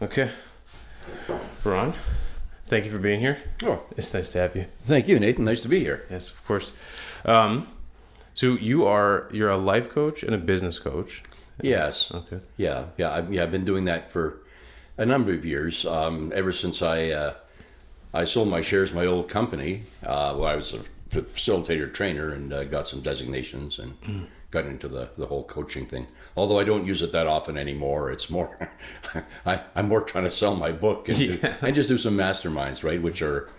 Okay. Ron, thank you for being here. Oh, It's nice to have you. thank you, Nathan. Nice to be here. Yes, of course. So you're a life coach and a business coach. Yes. Okay. I've been doing that for a number of years. Ever since I sold my shares in my old company, where I was a facilitator trainer and got some designations and got into the whole coaching thing. Although I don't use it that often anymore. It's more, I'm more trying to sell my book and just do some masterminds, right? Which are,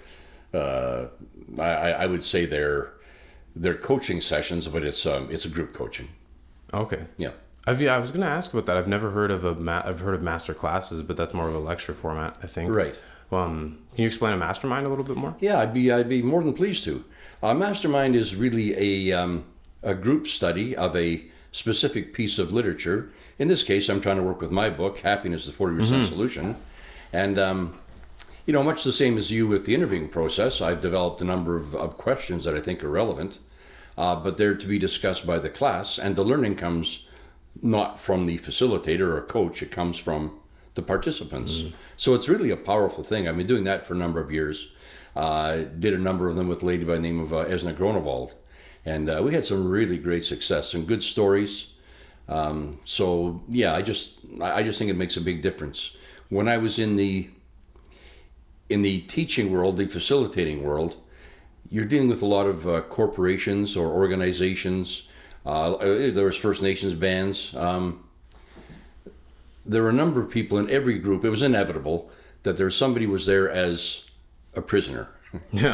I would say they're coaching sessions, but it's a group coaching. Okay. Yeah. I was going to ask about that. I've never heard of I've heard of master classes, but that's more of a lecture format, I think. Right. Can you explain a mastermind a little bit more? Yeah, I'd be more than pleased to. Mastermind is really a group study of a specific piece of literature. In this case, I'm trying to work with my book, Happiness: The 40% Solution, and much the same as you with the interviewing process, I've developed a number of questions that I think are relevant, but they're to be discussed by the class, and the learning comes not from the facilitator or coach; it comes from the participants. So it's really a powerful thing. I've been doing that for a number of years. Did a number of them with a lady by the name of Esna Gronewald. And we had some really great success, some good stories. So yeah, I just think it makes a big difference. When I was in the teaching world, the facilitating world, you're dealing with a lot of corporations or organizations. There was First Nations bands. There were a number of people in every group. It was inevitable that somebody was there as a prisoner. They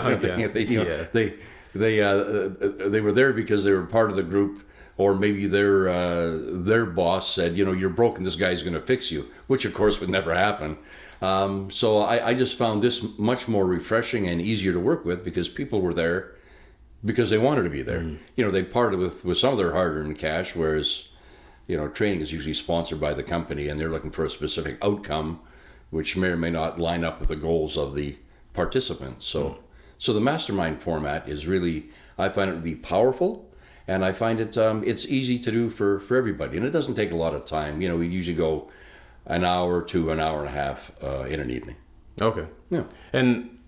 were there because they were part of the group, or maybe their boss said, you're broken, this guy's going to fix you, which of course would never happen. So I just found this much more refreshing and easier to work with because people were there because they wanted to be there. They parted with some of their hard-earned cash, whereas training is usually sponsored by the company and they're looking for a specific outcome, which may or may not line up with the goals of the participants. So the mastermind format is really, I find it really powerful, and I find it's easy to do for everybody, and it doesn't take a lot of time. We usually go an hour to an hour and a half in an evening. Okay. Yeah. And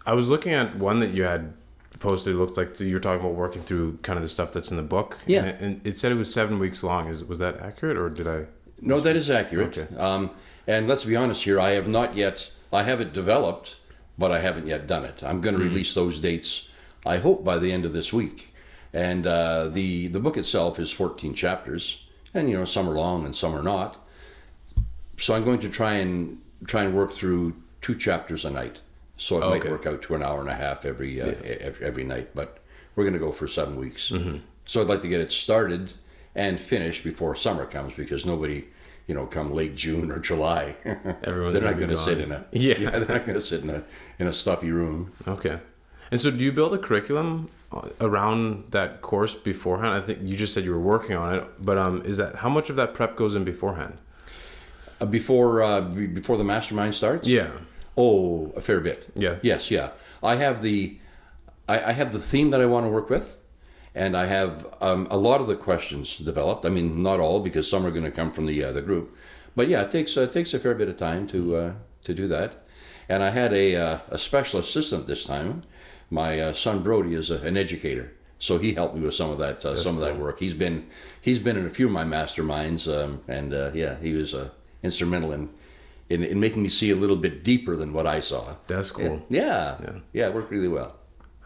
I was looking at one that you had posted. It looked like you were talking about working through kind of the stuff that's in the book. Yeah. And it said it was 7 weeks long. Was that accurate, or did I? No, that is accurate. Okay. And let's be honest here, I have it developed, but I haven't yet done it. I'm going to release those dates, I hope, by the end of this week. And the book itself is 14 chapters, and some are long and some are not. So I'm going to try and work through 2 chapters a night. So it might work out to an hour and a half every night, but we're going to go for 7 weeks. So I'd like to get it started and finished before summer comes, because nobody, come late June or July, Everyone's they're not going to sit they're not going to sit in a stuffy room. Okay. And so do you build a curriculum around that course beforehand? I think you just said you were working on it, but how much of that prep goes in beforehand? Before the mastermind starts? Yeah. Oh, a fair bit. Yeah. Yes, yeah. I have the theme that I want to work with, and I have a lot of the questions developed. I mean, not all, because some are going to come from the group, but yeah, it takes a fair bit of time to do that. And I had a special assistant this time. My son Brody is an educator, so he helped me with some of that that work. He's been in a few of my masterminds, and he was instrumental in making me see a little bit deeper than what I saw. That's cool. Yeah, it worked really well.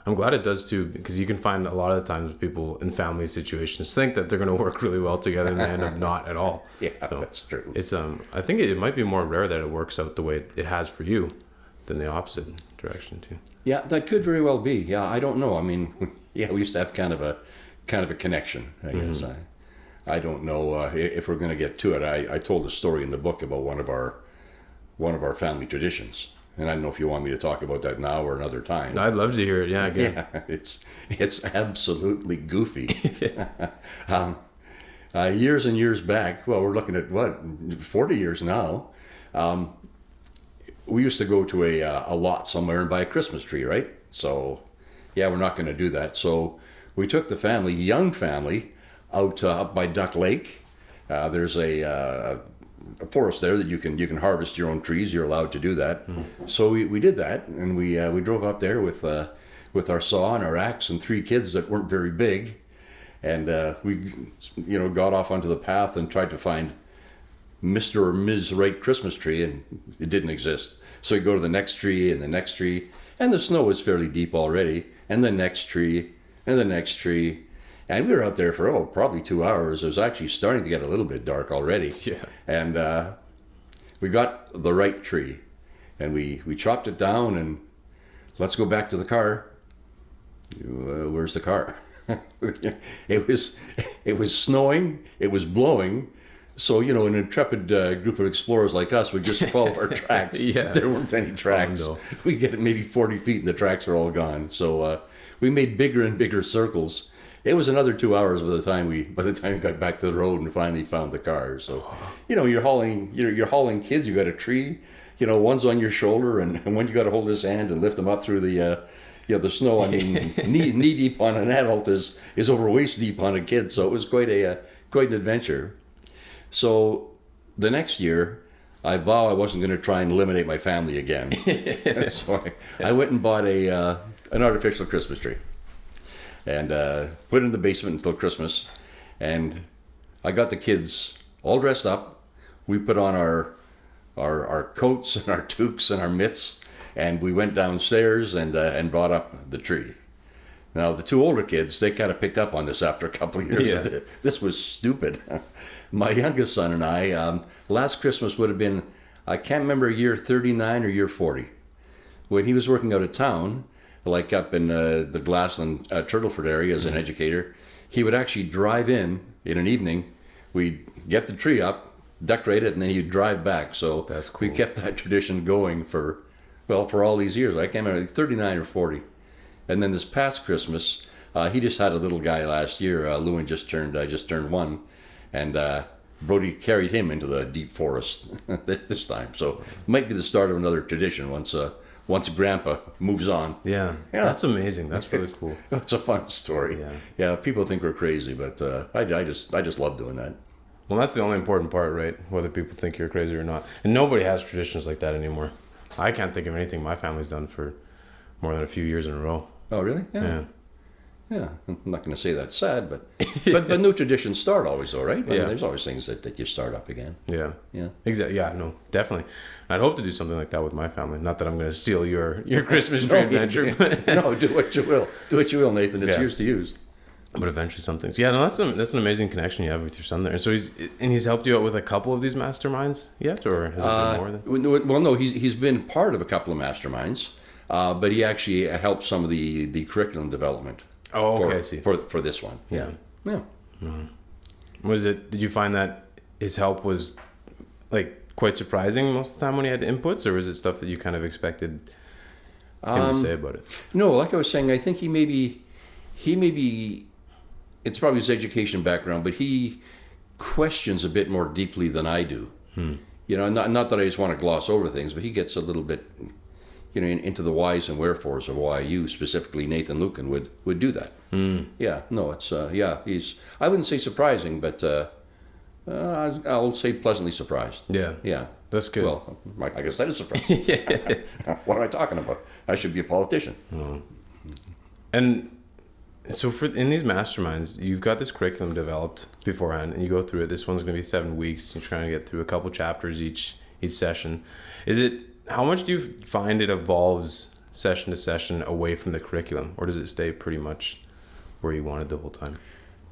I'm glad it does too, because you can find a lot of the times people in family situations think that they're going to work really well together and they end up not at all. Yeah, so that's true. It's I think it might be more rare that it works out the way it has for you than the opposite direction too. Yeah, that could very well be. Yeah, I don't know. I mean, we used to have kind of a connection, I guess. I don't know if we're going to get to it. I told a story in the book about one of our family traditions. And I don't know if you want me to talk about that now or another time. I'd love to hear it. Yeah, again. Yeah, it's absolutely goofy. Years and years back, well, we're looking at 40 years now. We used to go to a lot somewhere and buy a Christmas tree, right? So, yeah, we're not going to do that. So we took the young family, out up by Duck Lake. There's a a forest there that you can harvest your own trees. You're allowed to do that. So we did that, and we drove up there with our saw and our axe and 3 kids that weren't very big, and we got off onto the path and tried to find Mr. or Ms. Right Christmas tree, and it didn't exist. So we go to the next tree and the next tree, and the snow was fairly deep already, and the next tree and the next tree. And we were out there for, probably 2 hours. It was actually starting to get a little bit dark already. Yeah. And we got the right tree. And we chopped it down and let's go back to the car. Where's the car? It was snowing. It was blowing. So, an intrepid group of explorers like us would just follow our tracks. Yeah. There weren't any tracks. Oh, no. We get maybe 40 feet and the tracks are all gone. So we made bigger and bigger circles. It was another 2 hours by the time we got back to the road and finally found the car. So, you're hauling kids. You got a tree. One's on your shoulder, and one you got to hold his hand and lift them up through the snow. I mean, knee deep on an adult is over waist deep on a kid. So it was quite an adventure. So the next year, I vow I wasn't going to try and eliminate my family again. So I went and bought an artificial Christmas tree. And put it in the basement until Christmas. And I got the kids all dressed up. We put on our coats and our toques and our mitts, and we went downstairs and brought up the tree. Now, the 2 older kids, they kind of picked up on this after a couple of years. Yeah. This was stupid. My youngest son and I, last Christmas would have been, I can't remember, year 39 or year 40. When he was working out of town, like up in the Glassland, Turtleford area as an educator, he would actually drive in an evening. We'd get the tree up, decorate it, and then he'd drive back. So That's cool. We kept that tradition going for all these years. I can't remember, 39 or 40. And then this past Christmas, he just had a little guy last year. Lewin just turned 1, and Brody carried him into the deep forest this time. So it might be the start of another tradition once Grandpa moves on. Yeah. That's amazing. That's really cool. It's a fun story. Yeah. People think we're crazy, but I just love doing that. Well, that's the only important part, right? Whether people think you're crazy or not. And nobody has traditions like that anymore. I can't think of anything my family's done for more than a few years in a row. Oh, really? Yeah. Yeah, I'm not going to say that's sad, but but new traditions start always, though, right? I mean, there's always things that you start up again. Yeah. Yeah. Exactly. Yeah. No. Definitely. I'd hope to do something like that with my family. Not that I'm going to steal your Christmas tree adventure. But No, do what you will. Do what you will, Nathan. It's yours to use. But eventually, some things. Yeah. No. That's an amazing connection you have with your son there. And so he's helped you out with a couple of these masterminds yet, or has it been more than? Well, no. He's been part of a couple of masterminds, but he actually helped some of the curriculum development. Oh, okay, I see. For this one. Yeah. Mm-hmm. Did you find that his help was like quite surprising most of the time when he had inputs, or was it stuff that you kind of expected him to say about it? No, like I was saying, I think he may be, it's probably his education background, but he questions a bit more deeply than I do. Not that I just want to gloss over things, but he gets a little bit, into the whys and wherefores of why you, specifically Nathan Lucan, would do that. Yeah, no, it's, he's, I wouldn't say surprising, but I'll say pleasantly surprised. Yeah. Yeah. That's good. Well, I guess that is surprising. What am I talking about? I should be a politician. And so in these masterminds, you've got this curriculum developed beforehand, and you go through it. This one's going to be 7 weeks. You're trying to get through a couple chapters each session. How much do you find it evolves session to session away from the curriculum, or does it stay pretty much where you wanted the whole time?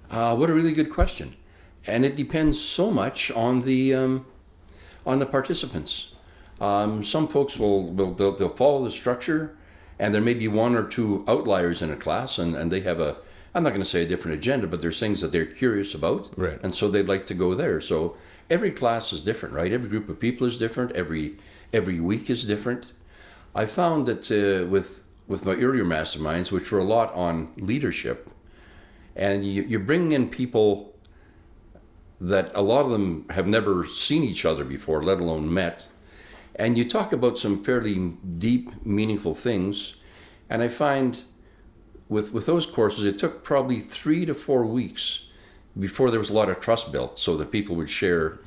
What a really good question. And it depends so much on the participants. Some folks they'll follow the structure, and there may be 1 or 2 outliers in a class, and they have I'm not going to say a different agenda, but there's things that they're curious about, right? And so they'd like to go there. So every class is different, right? Every group of people is different. Every week is different. I found that with my earlier masterminds, which were a lot on leadership, and you're bringing in people that a lot of them have never seen each other before, let alone met, and you talk about some fairly deep, meaningful things. And I find with those courses, it took probably 3 to 4 weeks before there was a lot of trust built, so that people would share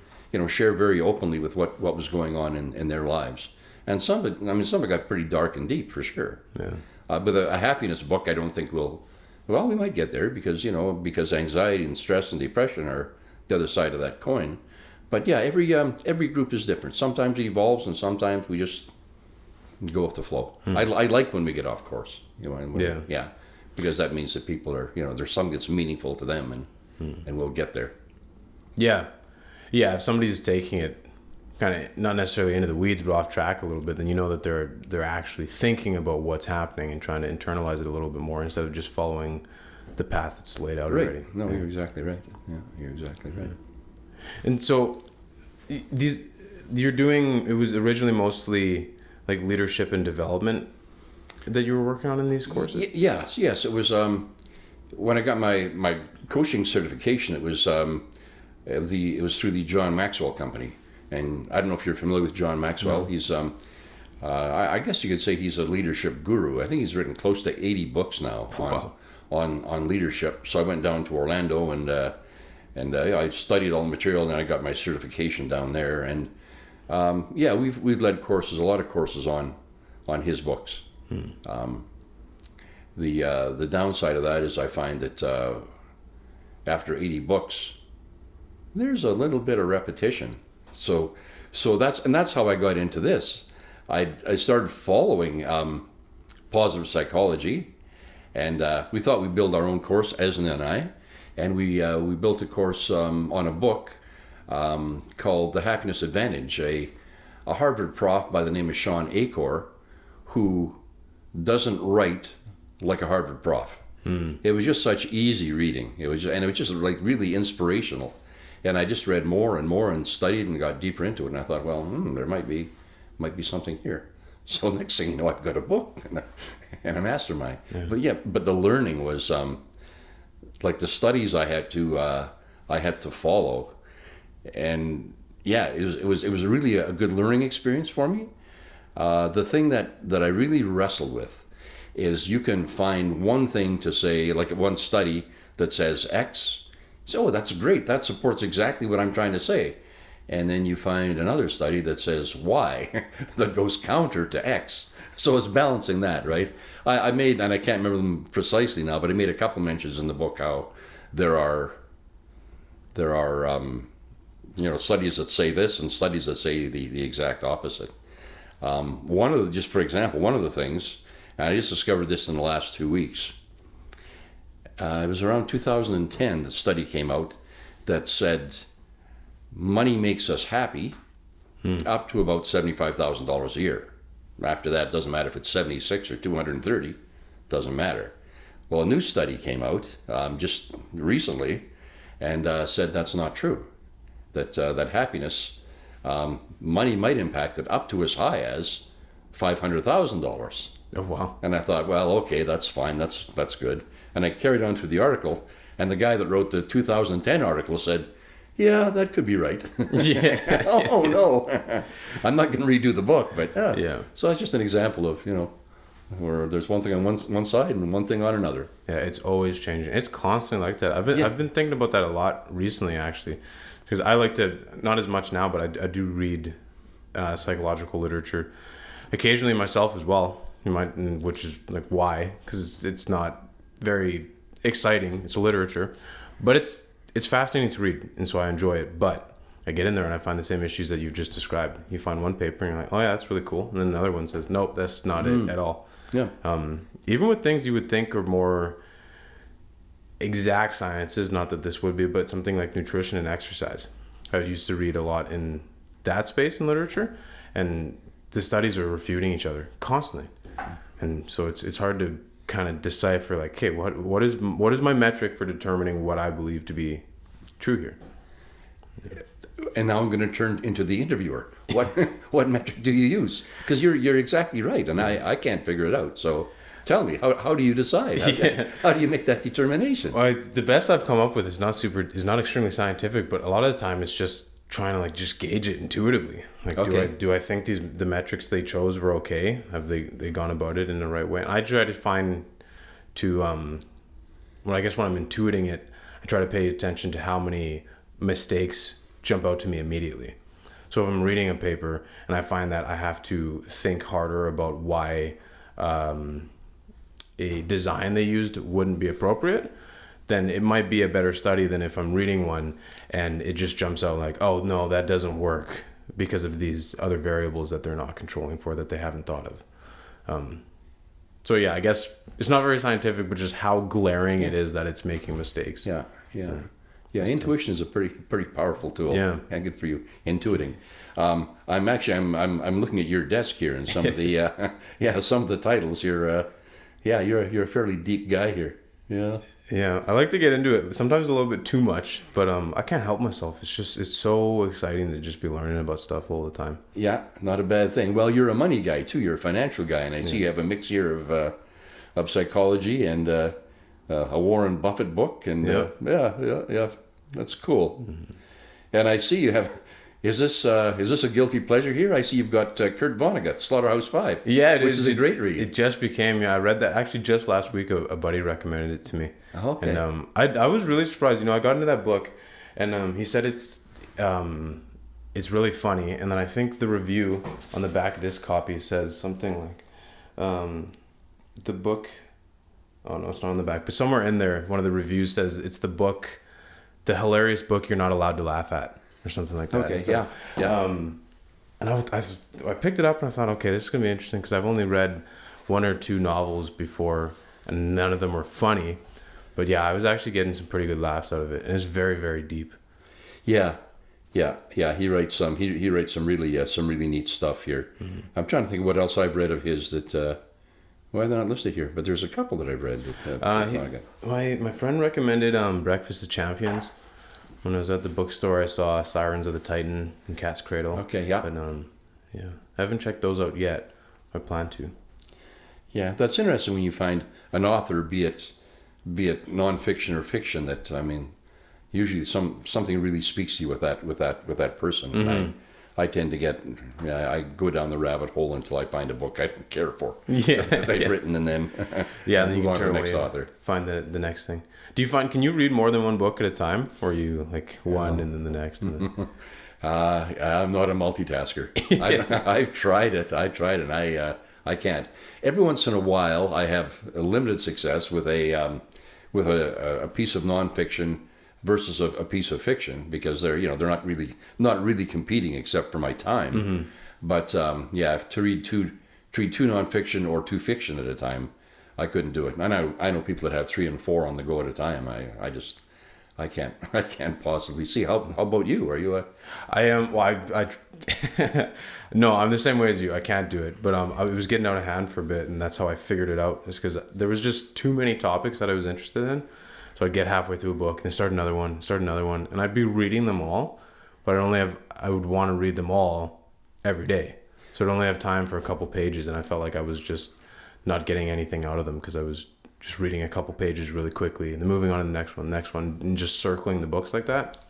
share very openly with what was going on in their lives. And some of it got pretty dark and deep for sure. Yeah. But a happiness book, I don't think we might get there because anxiety and stress and depression are the other side of that coin. But yeah, every group is different. Sometimes it evolves, and sometimes we just go with the flow. I like when we get off course, because that means that people are, there's something that's meaningful to them, and we'll get there. Yeah, if somebody's taking it kind of not necessarily into the weeds but off track a little bit, then you know that they're actually thinking about what's happening and trying to internalize it a little bit more instead of just following the path that's laid out already. No, you're exactly right. Yeah, you're exactly right. And so you're doing, it was originally mostly like leadership and development that you were working on in these courses? Yes. It was when I got my coaching certification. It was through the John Maxwell Company, and I don't know if you're familiar with John Maxwell. No. He's I guess you could say he's a leadership guru. I think he's written close to 80 books now on leadership. So I went down to Orlando and I studied all the material, and I got my certification down there. And we've led courses, a lot of courses on his books. The downside of that is I find that after 80 books, there's a little bit of repetition. So that's how I got into this. I started following positive psychology, and we thought we'd build our own course, Esna and I, and we built a course on a book called The Happiness Advantage. A Harvard prof by the name of Sean Achor, who doesn't write like a Harvard prof. It was just such easy reading. It was just like really inspirational. And I just read more and more and studied and got deeper into it. And I thought, well, there might be something here. So next thing you know, I've got a book and a mastermind. Yeah. But the learning was like the studies I had to follow, and it was really a good learning experience for me. The thing that I really wrestled with is you can find one thing to say, like one study that says X. So that's great. That supports exactly what I'm trying to say. And then you find another study that says Y that goes counter to X. So it's balancing that, right? I made, and I can't remember them precisely now, but I made a couple mentions in the book how there are studies that say this and studies that say the exact opposite. For example, one of the things, and I just discovered this in the last 2 weeks. It was around 2010 the study came out that said money makes us happy up to about $75,000 a year. After that, it doesn't matter if it's 76 or 230, doesn't matter. Well, a new study came out just recently and said that's not true. That happiness, money might impact it up to as high as $500,000. Oh, wow. And I thought, well, okay, that's fine. That's good. And I carried on through the article, and the guy that wrote the 2010 article said, yeah, that could be right. Yeah. Oh, no. I'm not going to redo the book, but yeah. So it's just an example of, where there's one thing on one side and one thing on another. Yeah, it's always changing. It's constantly like that. I've been thinking about that a lot recently, actually, because I like to, not as much now, but I do read psychological literature occasionally myself as well. Which is like why, because it's not very exciting. It's literature, but it's fascinating to read, and so I enjoy it. But I get in there and I find the same issues that you've just described. You find one paper and you're like, oh yeah, that's really cool, and then another one says, nope, that's not it at all. Yeah. Even with things you would think are more exact sciences, not that this would be, but something like nutrition and exercise. I used to read a lot in that space in literature, and the studies are refuting each other constantly. And so it's hard to kind of decipher, like, okay, what is my metric for determining what I believe to be true here? And now I'm going to turn into the interviewer. What metric do you use? Because you're exactly right, and I can't figure it out. So tell me, how do you decide? How do you make that determination? Well, the best I've come up with is not extremely scientific, but a lot of the time it's just trying to just gauge it intuitively. Do I think the metrics they chose were okay? Have they gone about it in the right way? And I try to find when I'm intuiting it, I try to pay attention to how many mistakes jump out to me immediately. So if I'm reading a paper and I find that I have to think harder about why a design they used wouldn't be appropriate, then it might be a better study than if I'm reading one and it just jumps out like, oh no, that doesn't work because of these other variables that they're not controlling for, that they haven't thought of. So yeah, I guess it's not very scientific, but just how glaring it is that it's making mistakes. Yeah. Intuition is a pretty powerful tool. Yeah, good for you. Intuiting. I'm looking at your desk here and some of the some of the titles. You're a fairly deep guy here. Yeah, I like to get into it sometimes a little bit too much, but I can't help myself. It's so exciting to just be learning about stuff all the time. Yeah, not a bad thing. Well, you're a money guy too. You're a financial guy, and I see you have a mix here of psychology and a Warren Buffett book, and yeah, that's cool. Mm-hmm. And I see you have. Is this a guilty pleasure here? I see you've got Kurt Vonnegut, Slaughterhouse-Five. Yeah, which is a great read. It just became. I read that actually just last week. A buddy recommended it to me. Oh, okay. And I was really surprised. I got into that book, and he said it's really funny. And then I think the review on the back of this copy says something like, the book. Oh no, it's not on the back, but somewhere in there, one of the reviews says it's the hilarious book you're not allowed to laugh at, or something like that. Okay, so, yeah. And I picked it up and I thought, okay, this is gonna be interesting because I've only read one or two novels before, and none of them were funny. But yeah, I was actually getting some pretty good laughs out of it, and it's very, very deep. Yeah. He writes some. He writes some really neat stuff here. Mm-hmm. I'm trying to think what else I've read of his that. Why they're not listed here? But there's a couple that I've read. My friend recommended Breakfast of Champions. When I was at the bookstore, I saw Sirens of the Titan and Cat's Cradle. Okay, yeah. But I haven't checked those out yet. I plan to. Yeah, that's interesting when you find an author, be it nonfiction or fiction, that usually something really speaks to you with that person. Mm-hmm. And I tend to I go down the rabbit hole until I find a book I don't care for. Yeah, that they've written, and then then you move can on to turn the next away author. Find the next thing. Can you read more than one book at a time, or you like one and then the next? And then... I'm not a multitasker. I've tried it. And I can't. Every once in a while, I have a limited success with a piece of nonfiction versus a piece of fiction, because they're not really competing except for my time. Mm-hmm. But to read two nonfiction or two fiction at a time, I couldn't do it. And I know people that have 3 and 4 on the go at a time. I can't possibly see. How about you? Are you a? I am. Well, no, I'm the same way as you. I can't do it, but I was getting out of hand for a bit, and that's how I figured it out. Is because there was just too many topics that I was interested in. So I'd get halfway through a book, then start another one, and I'd be reading them all, but I would want to read them all every day. So I'd only have time for a couple pages, and I felt like I was just not getting anything out of them because I was just reading a couple pages really quickly and then moving on to the next one, and just circling the books like that.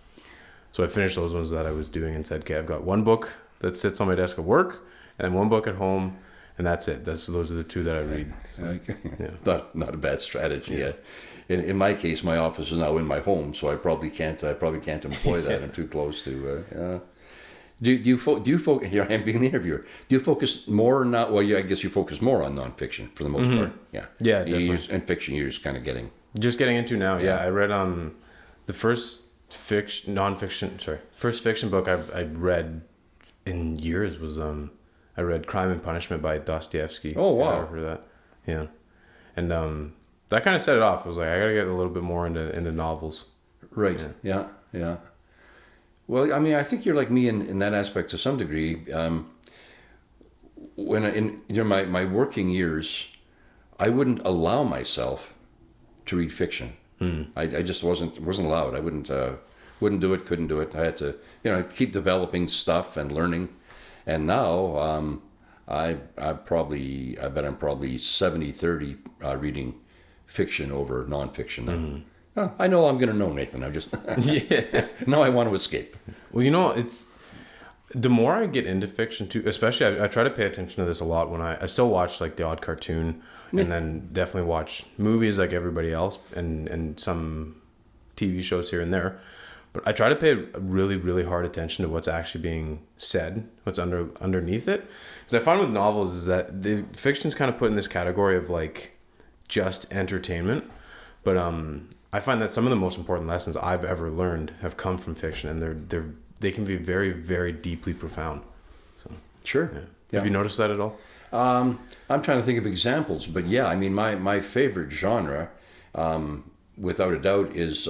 So I finished those ones that I was doing and said, okay, I've got one book that sits on my desk at work, and then one book at home, and that's it. Those are the 2 that I read. So, yeah. Not a bad strategy. Yeah. In my case, my office is now in my home, so I probably can't employ that. I'm too close to. Do you focus? Here I am being the interviewer. Do you focus more not? Well, I guess you focus more on nonfiction for the most part. Yeah. Yeah, definitely. And fiction, you're just kind of getting into now. Yeah, I read the first fiction book I read in years was I read Crime and Punishment by Dostoevsky. Oh wow! I heard that. Yeah, and that kind of set it off. I was like, I gotta get a little bit more into novels. Right. Yeah. Well, I think you're like me in that aspect to some degree. When in my working years, I wouldn't allow myself to read fiction. I just wasn't allowed. I wouldn't do it. Couldn't do it. I had to keep developing stuff and learning. And now I bet I'm probably 70-30 reading fiction over nonfiction now. Mm-hmm. Oh, I know I'm going to know, Nathan. I'm just now I want to escape. Well, it's the more I get into fiction too, especially I try to pay attention to this a lot when I still watch like the odd cartoon, and then definitely watch movies like everybody else, and some TV shows here and there. But I try to pay really, really hard attention to what's actually being said, what's underneath it. Because I find with novels is that the fiction's kind of put in this category of like just entertainment. But I find that some of the most important lessons I've ever learned have come from fiction, and they can be very, very deeply profound. So sure. Yeah. Yeah. Have you noticed that at all? I'm trying to think of examples, but yeah, I mean, my favorite genre, without a doubt, is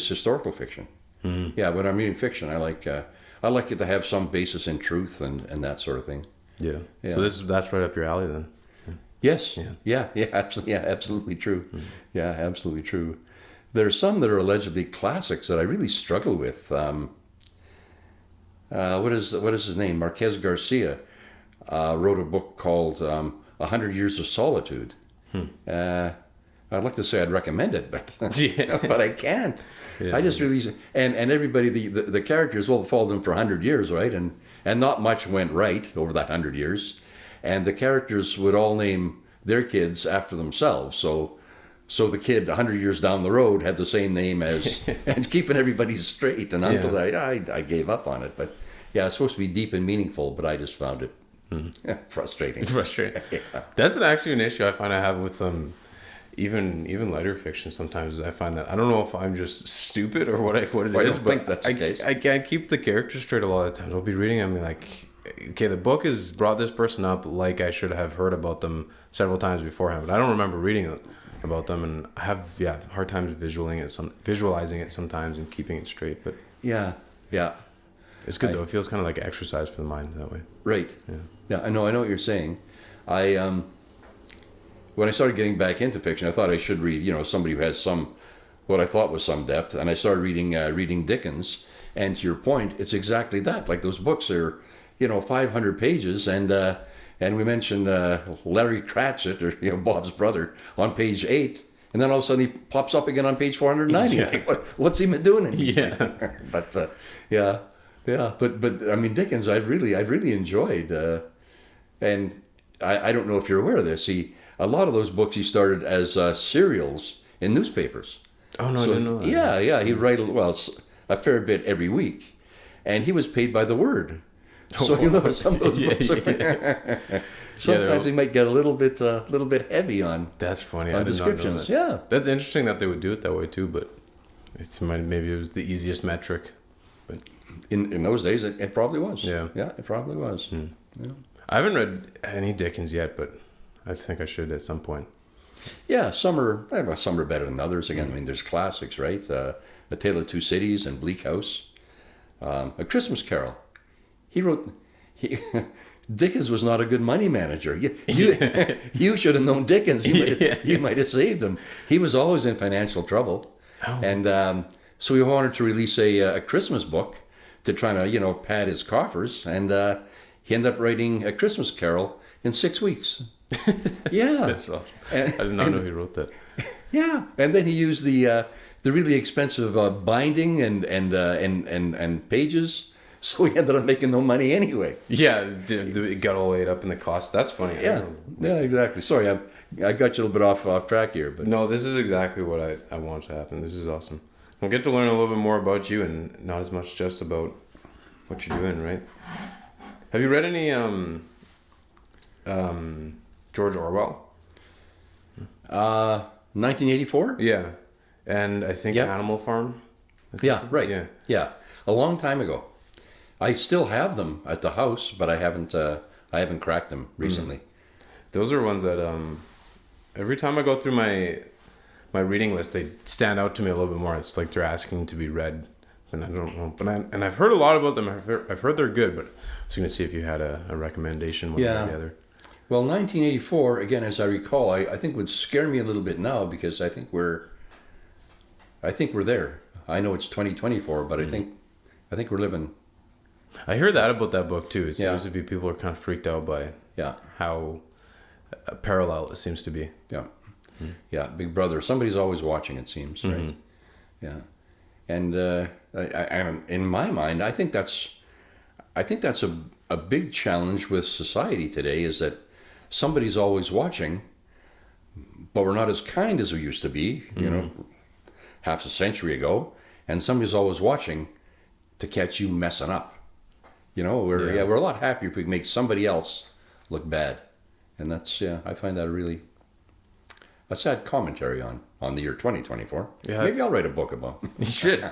historical fiction. Mm-hmm. Yeah, when I'm reading fiction, I like it to have some basis in truth and that sort of thing. Yeah. So that's right up your alley then. Yes. Yeah. Absolutely true. Mm-hmm. Yeah, absolutely true. There are some that are allegedly classics that I really struggle with. What is his name? Marquez Garcia wrote a book called 100 Years of Solitude. I'd like to say I'd recommend it, but but I can't. Yeah. I just really and everybody the characters followed them for 100 years, right? And not much went right over that 100 years, and the characters would all name their kids after themselves. So the kid 100 years down the road had the same name as and keeping everybody straight. And I gave up on it, but yeah, it's supposed to be deep and meaningful, but I just found it frustrating. Frustrating. Yeah. That's actually an issue I find I have with even lighter fiction. Sometimes I find that I don't know if I'm just stupid or what it is. I don't think that's the case. I can't keep the characters straight a lot of times. I'll be reading and be like, okay, the book has brought this person up like I should have heard about them several times beforehand, but I don't remember reading about them, and I have hard times visualizing it sometimes and keeping it straight. But yeah. It's good though. It feels kind of like exercise for the mind that way. Right. Yeah. I know what you're saying. When I started getting back into fiction, I thought I should read, somebody who has what I thought was some depth, and I started reading Dickens. And to your point, it's exactly that. Like those books are, 500 pages, and we mentioned Larry Cratchit, or Bob's brother, on page 8, and then all of a sudden he pops up again on page 490. Yeah. Like, what's he been doing? Yeah. But But I mean, Dickens, I've really enjoyed, and I don't know if you're aware of this. A lot of those books he started as serials in newspapers. Oh no, I didn't know that. Yeah, he'd write a fair bit every week, and he was paid by the word. So some of those books are, sometimes they might get a little bit heavy on. That's funny. On I did descriptions. not know that. Yeah, that's interesting that they would do it that way too. But maybe it was the easiest metric. But in those days, it probably was. Yeah, it probably was. Yeah. I haven't read any Dickens yet, but I think I should at some point. Yeah, some are better than others. Again, I mean, there's classics, right? A Tale of Two Cities and Bleak House. A Christmas Carol. Dickens was not a good money manager. You should have known Dickens. You might have saved him. He was always in financial trouble. Oh. And so he wanted to release a Christmas book to try to, pad his coffers. And he ended up writing A Christmas Carol in 6 weeks. Yeah. That's awesome. I did not know he wrote that. Yeah. And then he used the really expensive binding and pages. So he ended up making no money anyway. Yeah, it got all ate up in the cost. That's funny. Yeah, exactly. Sorry, I got you a little bit off track here. But no, this is exactly what I want to happen. This is awesome. We'll get to learn a little bit more about you and not as much just about what you're doing, right? Have you read any George Orwell? 1984? Yeah. And I think Animal Farm? Right. Yeah. A long time ago. I still have them at the house, but I haven't cracked them recently. Those are ones that every time I go through my reading list, they stand out to me a little bit more. It's like they're asking to be read, and I don't know. But I've heard a lot about them. I've heard they're good, but I was going to see if you had a recommendation one way or the other. Well, 1984, again, as I recall, I think would scare me a little bit now because I think we're there. I know it's 2024, but I think we're living. I heard that about that book too. It seems to be people are kind of freaked out by how parallel it seems to be. Yeah, Big Brother. Somebody's always watching. It seems, right? Yeah, and I in my mind, I think that's a big challenge with society today is that somebody's always watching, but we're not as kind as we used to be. You know, half a century ago. and somebody's always watching to catch you messing up. We're a lot happier if we can make somebody else look bad, and that's I find that really a sad commentary on the year 2024. Yeah. Maybe I'll write a book about it. You should.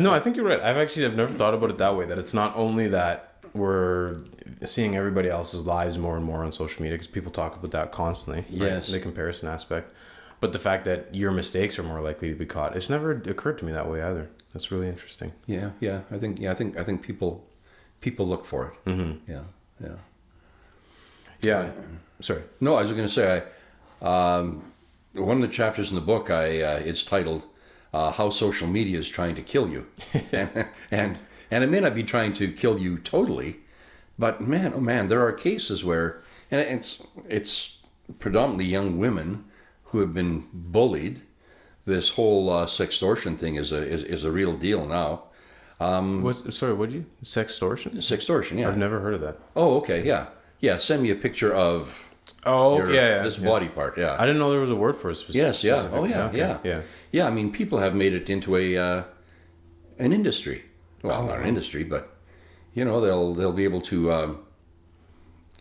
No, I think you're right. I've never thought about it that way, that it's not only that we're seeing everybody else's lives more and more on social media, because people talk about that constantly. Yes. Right? The comparison aspect. But the fact that your mistakes are more likely to be caught, it's never occurred to me that way either. That's really interesting. Yeah. I think people look for it. Mm-hmm. Yeah. Sorry. No, I was going to say, one of the chapters in the book, it's titled "How Social Media is Trying to Kill You," and it may not be trying to kill you totally, but man, oh man, there are cases where, and it's predominantly young women who have been bullied. This whole sextortion thing is a real deal now. What did you? Sextortion? Sextortion, yeah. I've never heard of that. Oh, okay, yeah. Send me a picture of this body part. Yeah, I didn't know there was a word for it. Yes, yeah. Oh, yeah, okay. Yeah. I mean, people have made it into an industry. Well, not an industry, but they'll be able to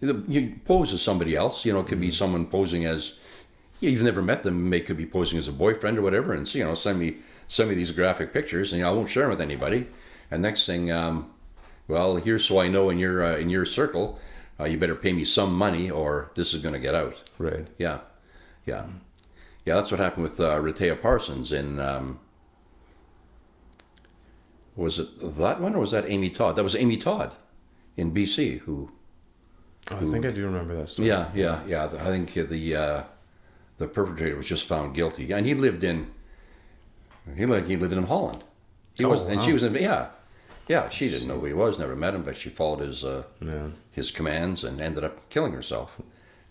you pose as somebody else. It could be someone posing as you've never met them. They could be posing as a boyfriend or whatever, and send me these graphic pictures, and I won't share them with anybody. And next thing, here's so I know in your circle, you better pay me some money or this is going to get out. Right. Yeah. That's what happened with Rehtaeh Parsons in. Was it that one or was that Amy Todd? That was Amy Todd in BC who. I think I do remember that story. Yeah. I think the perpetrator was just found guilty, and he lived in Holland. She was in she didn't know who he was, never met him, but she followed his commands and ended up killing herself.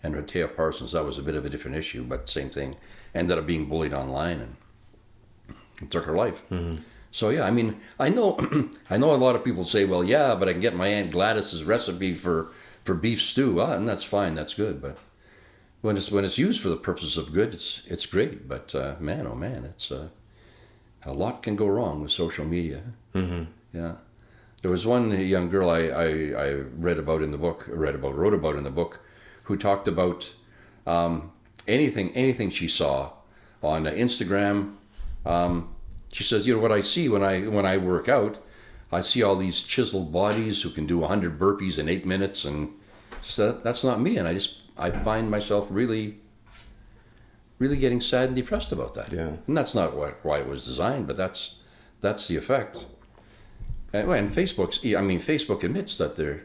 And Rehtaeh Parsons, that was a bit of a different issue, but same thing, ended up being bullied online and took her life. Mm-hmm. So I mean, I know a lot of people say, well, yeah, but I can get my Aunt Gladys's recipe for beef stew, and that's fine, that's good, but when it's used for the purpose of good, it's great. But man, oh man, it's a lot can go wrong with social media. Mm-hmm. Yeah, there was one young girl I wrote about in the book, who talked about anything she saw on Instagram. She says, what I see when I work out, I see all these chiseled bodies who can do 100 burpees in 8 minutes, and so that's not me. And I find myself really, really getting sad and depressed about that. Yeah. And that's not why it was designed, but that's the effect. And Facebook admits that a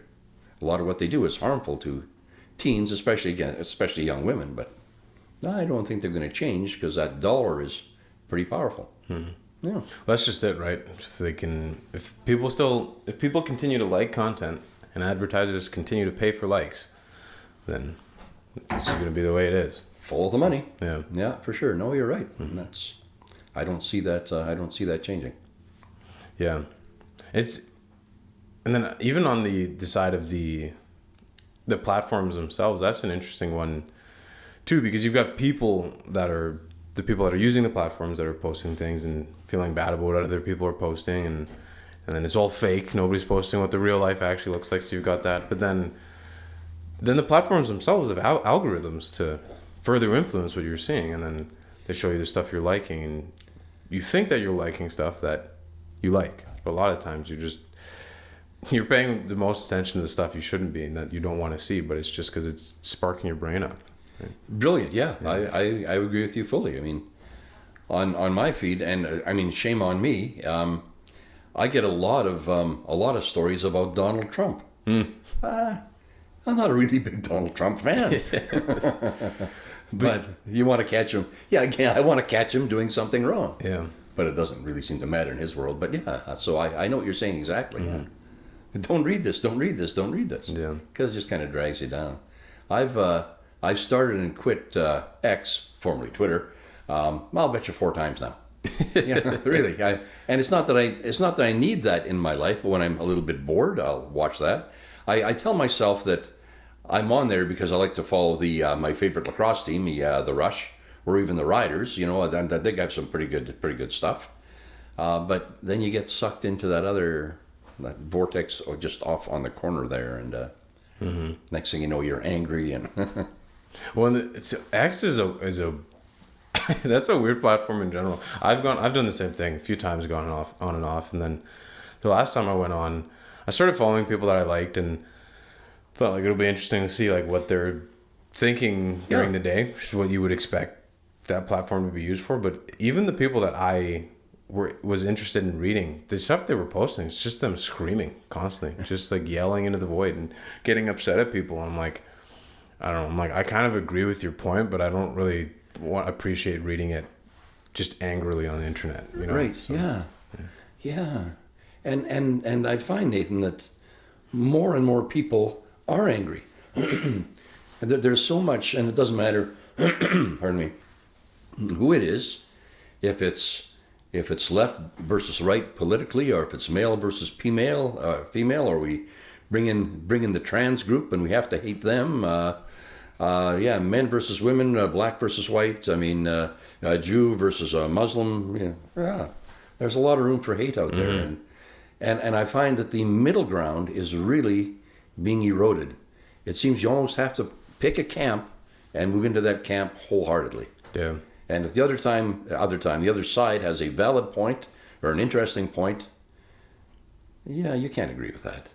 lot of what they do is harmful to teens, especially young women. But I don't think they're going to change, because that dollar is pretty powerful. Mm-hmm. Yeah. That's just it, right? If people continue to like content and advertisers continue to pay for likes, then this is going to be the way it is. Follow the money. Yeah, for sure. No, you're right. Mm-hmm. I don't see that changing. Yeah, and then even on the side of the platforms themselves, that's an interesting one too, because you've got people that are using the platforms that are posting things and feeling bad about what other people are posting, and then it's all fake. Nobody's posting what the real life actually looks like. So you've got that, but then the platforms themselves have algorithms to further influence what you're seeing, and then they show you the stuff you're liking, and you think that you're liking stuff that you like, but a lot of times you're paying the most attention to the stuff you shouldn't be and that you don't want to see, but it's just because it's sparking your brain up. Right? Brilliant. Yeah. I agree with you fully. I mean, on my feed, and I mean, shame on me, I get a lot of stories about Donald Trump. I'm not a really big Donald Trump fan. But you want to catch him. Yeah, again, I want to catch him doing something wrong. Yeah. But it doesn't really seem to matter in his world. But yeah, so I know what you're saying exactly. Mm-hmm. Yeah. Don't read this. Yeah. Because it just kind of drags you down. I've started and quit X, formerly Twitter. I'll bet you 4 times now. Yeah, really. And it's not that I need that in my life, but when I'm a little bit bored, I'll watch that. I tell myself that I'm on there because I like to follow my favorite lacrosse team, the Rush, or even the Riders. I think I have some pretty good stuff. But then you get sucked into that vortex, or just off on the corner there, and next thing you know, you're angry and. Well, X is a that's a weird platform in general. I've done the same thing a few times, gone on and off, and then the last time I went on, I started following people that I liked and thought like it'll be interesting to see like what they're thinking during the day, which is what you would expect that platform to be used for. But even the people that I was interested in reading, the stuff they were posting, it's just them screaming constantly, just like yelling into the void and getting upset at people. And I'm like, I don't know. I'm like, I kind of agree with your point, but I don't really appreciate reading it just angrily on the internet. You know? Right. So, yeah. And I find, Nathan, that more and more people are angry. There's so much, and it doesn't matter. Pardon me. Who it is, if it's left versus right politically, or if it's male versus female, or we bring in the trans group and we have to hate them. Men versus women, black versus white. I mean, Jew versus a Muslim. Yeah, there's a lot of room for hate out there, and I find that the middle ground is really being eroded. It seems you almost have to pick a camp and move into that camp wholeheartedly. Yeah. And if the other side has a valid point or an interesting point, you can't agree with that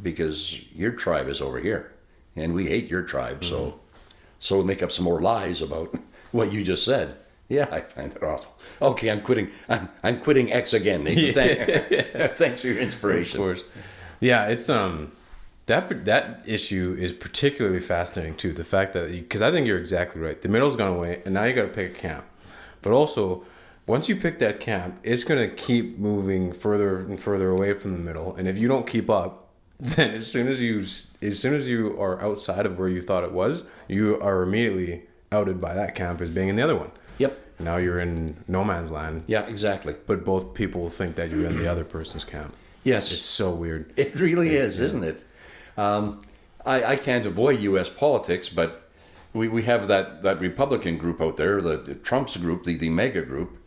because your tribe is over here, and we hate your tribe. So we'll make up some more lies about what you just said. Yeah, I find that awful. Okay, I'm quitting. I'm quitting X again, Nathan. Thanks for your inspiration. Of course. Yeah, it's that issue is particularly fascinating too. The fact that, because I think you're exactly right. The middle's gone away, and now you got to pick a camp. But also, once you pick that camp, it's going to keep moving further and further away from the middle. And if you don't keep up, then as soon as you are outside of where you thought it was, you are immediately outed by that camp as being in the other one. Yep. Now you're in no man's land. Yeah, exactly. But both people think that you're in the other person's camp. Yes. It's so weird. It really is, isn't it? I can't avoid U.S. politics, but we have that Republican group out there, the Trump's group, the MAGA group,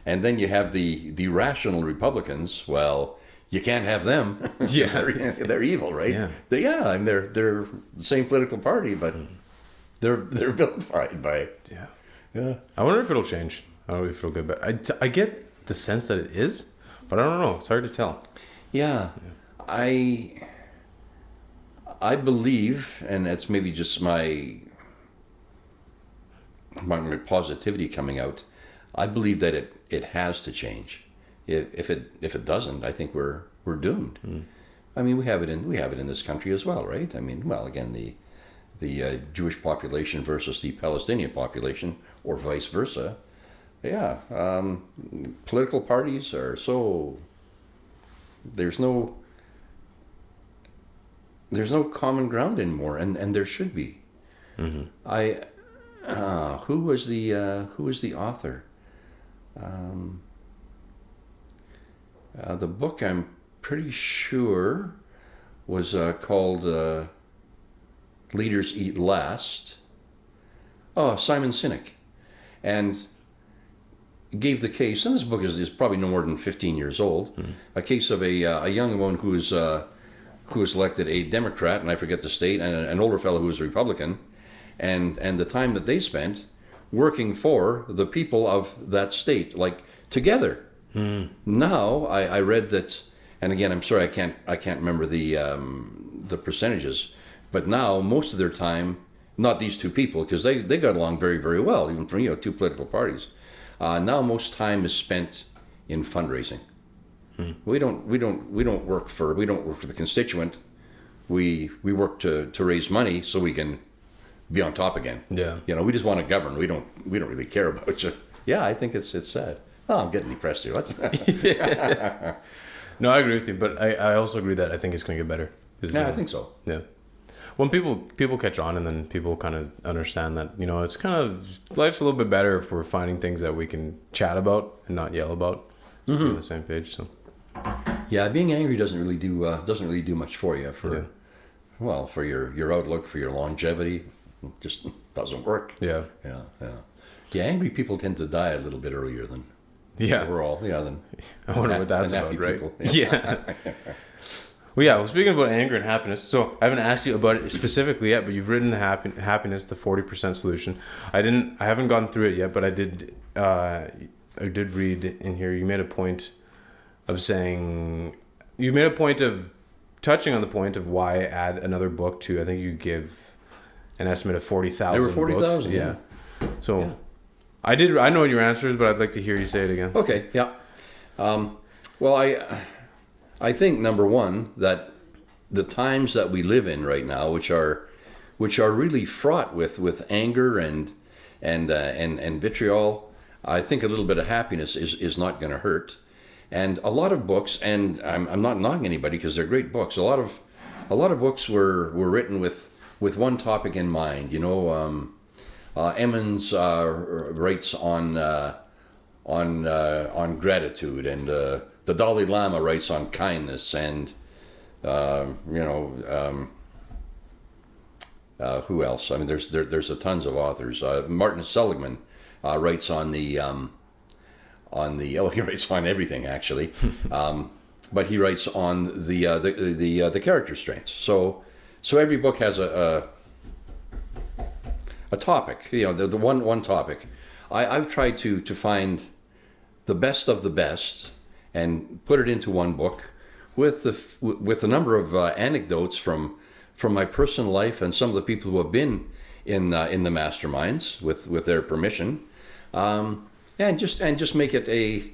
and then you have the rational Republicans. Well, you can't have them. Yeah. They're evil, right? Yeah. They're the same political party, but they're vilified by it. Yeah. Yeah. I wonder if it'll change. I don't know if it'll get better. I get the sense that it is, but I don't know. It's hard to tell. Yeah. I believe, and it's maybe just my positivity coming out, I believe that it has to change. If it doesn't, I think we're doomed. I mean, we have it in this country as well, right? I mean, well, again, the Jewish population versus the Palestinian population, or vice versa. Yeah, political parties are so. There's no common ground anymore, and there should be. Who was the author? The book, I'm pretty sure, was called Leaders Eat Last. Oh, Simon Sinek, and gave the case, and this book is probably no more than 15 years old, a case of a young woman who was elected a Democrat, and I forget the state, and an older fellow who was a Republican, and the time that they spent working for the people of that state, like together. Now I read that, and again, I'm sorry, I can't remember the percentages, but now most of their time, not these two people, because they got along very, very well, even from two political parties. Now most time is spent in fundraising. We don't work for the constituent. We work to raise money so we can be on top again. Yeah. We just want to govern. We don't really care about you. Yeah, I think it's sad. Oh, I'm getting depressed here. Let's. No, I agree with you, but I also agree that I think it's going to get better. Yeah, I think so. Yeah. When people catch on, and then people kind of understand that, it's kind of, life's a little bit better if we're finding things that we can chat about and not yell about. Be on the same page. So. Yeah, being angry doesn't really do much for you for your outlook, for your longevity. It just doesn't work. Yeah. Yeah. Angry people tend to die a little bit earlier than Yeah. Overall, yeah. Then I wonder what that's about, right? People. Yeah. Well, speaking about anger and happiness, so I haven't asked you about it specifically yet, but you've written the happiness, the 40% solution. I haven't gone through it yet, but I did read in here. You made a point of touching on the point of why add another book to. I think you give an estimate of 40,000. There were 40,000. Yeah. So, yeah. I know your answer is, but I'd like to hear you say it again. Okay. Yeah. Well, I think number one, that the times that we live in right now, which are really fraught with anger and vitriol, I think a little bit of happiness is not going to hurt. And a lot of books, and I'm not knocking anybody because they're great books. A lot of books were written with one topic in mind. You know, Emmons writes on gratitude, and the Dalai Lama writes on kindness, and who else? I mean, there's a tons of authors. Martin Seligman writes on he writes on everything actually, but he writes on the character strengths. So every book has a topic. You know, the one topic. I've tried to find the best of the best and put it into one book with a number of anecdotes from my personal life and some of the people who have been in the masterminds with their permission, and just make it a,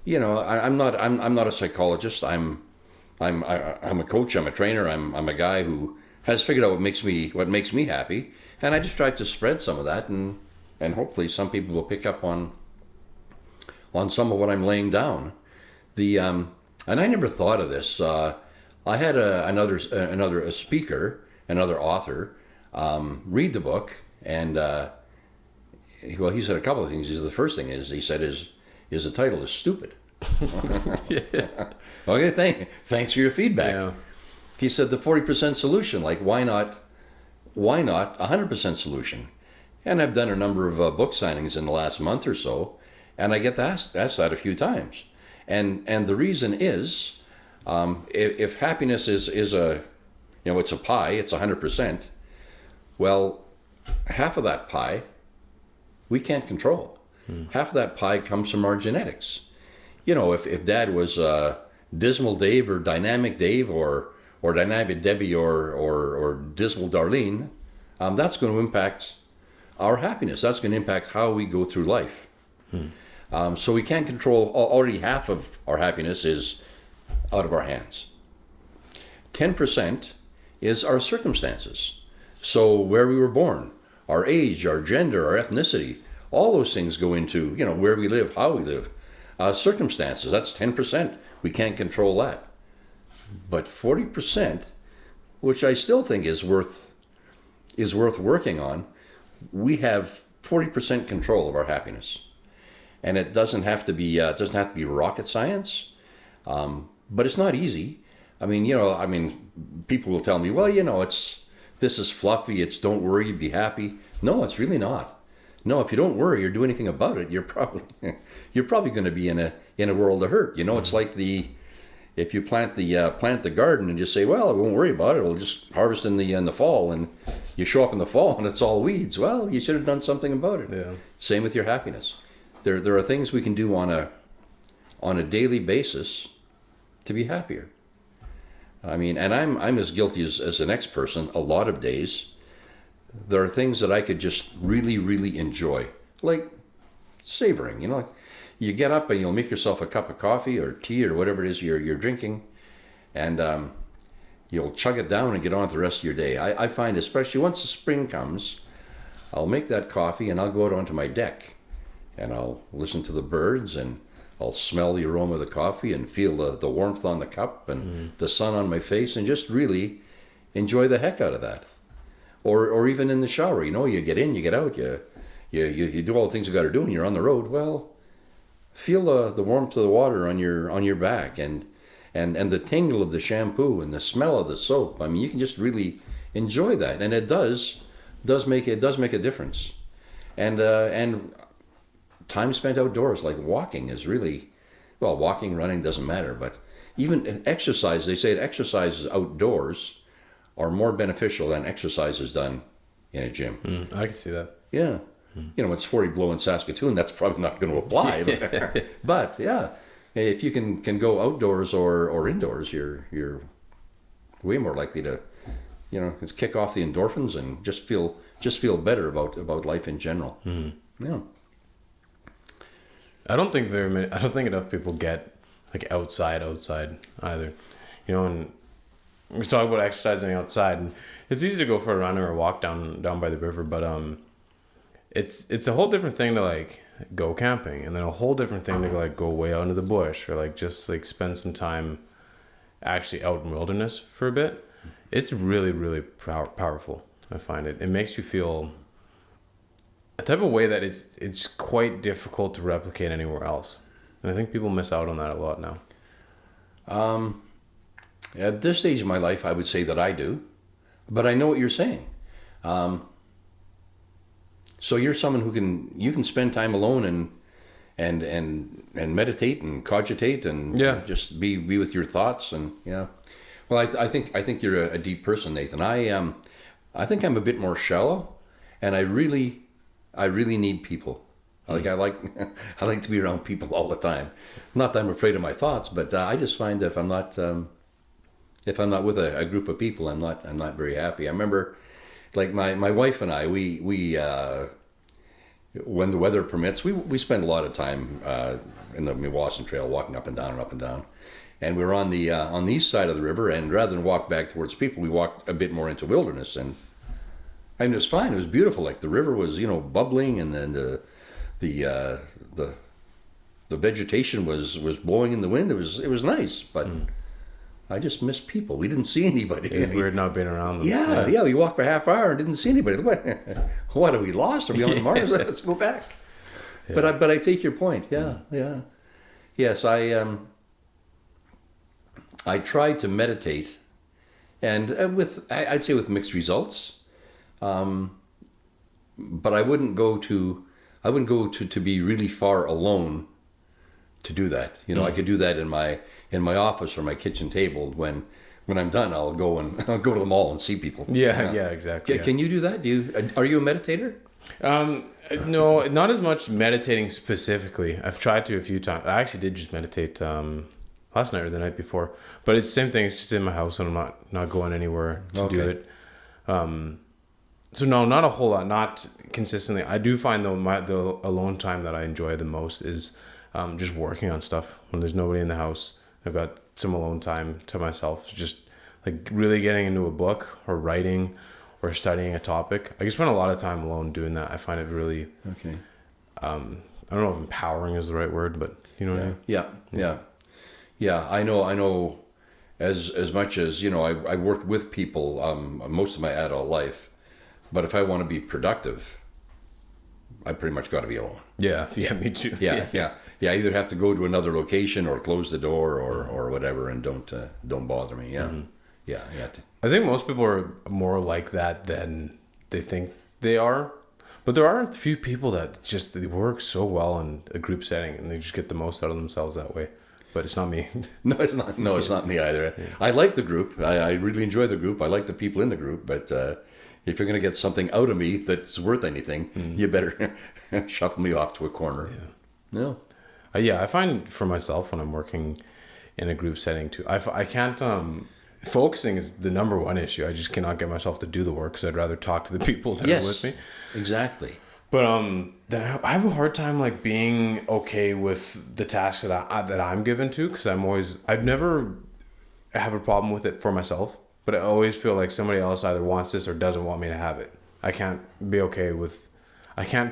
you know, I'm not a psychologist. I'm a coach. I'm a trainer. I'm a guy who has figured out what makes me happy, and I just try to spread some of that, and hopefully some people will pick up on some of what I'm laying down. And I never thought of this. I had another speaker, another author, read the book, and he said a couple of things. The first thing is the title is stupid. Yeah. Okay, thanks for your feedback. Yeah. He said the 40% solution, like why not 100% solution? And I've done a number of book signings in the last month or so, and I get asked that a few times. And the reason is, if happiness is a, you know, it's a pie, it's 100%. Well, half of that pie we can't control. Half of that pie comes from our genetics. You know, if Dad was Dismal Dave or Dynamic Dave or Dynamic Debbie or Dismal Darlene, that's going to impact our happiness. That's going to impact how we go through life. So we can't control. Already half of our happiness is out of our hands. 10% is our circumstances. So where we were born, our age, our gender, our ethnicity, all those things go into, you know, where we live, how we live. Circumstances, that's 10%. We can't control that. But 40%, which I still think is worth working on, we have 40% control of our happiness. And it doesn't have to be rocket science, but it's not easy. I mean, people will tell me, well, you know, this is fluffy. It's don't worry, be happy. No, it's really not. No, if you don't worry or do anything about it, you're probably going to be in a world of hurt. You know, it's like if you plant the garden and just say, well, I won't worry about it. We'll just harvest in the fall, and you show up in the fall and it's all weeds. Well, you should have done something about it. Yeah. Same with your happiness. There are things we can do on a daily basis to be happier. I mean, and I'm as guilty as the next person. A lot of days, there are things that I could just really, really enjoy, like savoring. You know, you get up and you'll make yourself a cup of coffee or tea or whatever it is you're drinking, and you'll chug it down and get on with the rest of your day. I find, especially once the spring comes, I'll make that coffee and I'll go out onto my deck, and I'll listen to the birds, and I'll smell the aroma of the coffee and feel the warmth on the cup and the sun on my face, and just really enjoy the heck out of that. Or even in the shower, you know, you get in, you get out, you do all the things you got to do, and you're on the road. Well, feel the warmth of the water on your back, and the tingle of the shampoo and the smell of the soap. I mean, you can just really enjoy that, and it does make a difference. And time spent outdoors, like walking, is really, well, walking, running, doesn't matter, but even exercise, they say that exercises outdoors are more beneficial than exercises done in a gym. I can see that. Yeah. You know, it's 40 below in Saskatoon, that's probably not going to apply. But yeah, if you can go outdoors or indoors, you're way more likely to, you know, it's kick off the endorphins and just feel better about life in general. Yeah. I don't think enough people get like outside either. You know, and we talk about exercising outside, and it's easy to go for a run or a walk down by the river, but it's a whole different thing to like go camping, and then a whole different thing to like go way out into the bush or like just like spend some time actually out in wilderness for a bit. It's really, really powerful. I find it makes you feel a type of way that it's quite difficult to replicate anywhere else, and I think people miss out on that a lot now. At this stage of my life, I would say that I do, but I know what you're saying. So you're someone who can spend time alone and meditate and cogitate and just be with your thoughts, and yeah. Well, I think you're a deep person, Nathan. I think I'm a bit more shallow, and I really need people. I like to be around people all the time. Not that I'm afraid of my thoughts, but I just find that if I'm not with a group of people, I'm not very happy. I remember, like my wife and I, we when the weather permits, we spend a lot of time in the Meewasin Trail, walking up and down. And we were on the east side of the river, and rather than walk back towards people, we walked a bit more into wilderness, and I mean, it was fine. It was beautiful. Like the river was, you know, bubbling, and then the vegetation was blowing in the wind. It was nice, but I just missed people. We didn't see anybody. It was weird not being around them. Yeah. We walked for a half hour and didn't see anybody. What are we lost? Are we on Mars? Let's go back. Yeah. But I take your point. Yeah. Yes, I tried to meditate, and I'd say with mixed results. But I wouldn't go to be really far alone to do that. You know, I could do that in my office or my kitchen table. When I'm done, I'll go to the mall and see people. Yeah, exactly. Can you do that? Are you a meditator? No, not as much meditating specifically. I've tried to a few times. I actually did just meditate last night or the night before, but it's the same thing. It's just in my house, and I'm not going anywhere to do it. So no, not a whole lot, not consistently. I do find though the alone time that I enjoy the most is just working on stuff when there's nobody in the house. I've got some alone time to myself, just like really getting into a book or writing or studying a topic. I can spend a lot of time alone doing that. I find it really okay. I don't know if empowering is the right word, but you know what I mean? Yeah. I know. As much as, you know, I worked with people most of my adult life. But if I want to be productive, I pretty much got to be alone. Yeah, me too. Yeah. I either have to go to another location or close the door or whatever, and don't bother me. Yeah, yeah. I think most people are more like that than they think they are. But there are a few people that just they work so well in a group setting, and they just get the most out of themselves that way. But it's not me. No, it's not me either. Yeah. I like the group. I really enjoy the group. I like the people in the group, but. If you're going to get something out of me that's worth anything, you better shuffle me off to a corner. Yeah. I find for myself when I'm working in a group setting too, I can't, focusing is the number one issue. I just cannot get myself to do the work because I'd rather talk to the people that are with me. Exactly. But then I have a hard time like being okay with the tasks that I'm given to, because I've never have a problem with it for myself. But I always feel like somebody else either wants this or doesn't want me to have it. I can't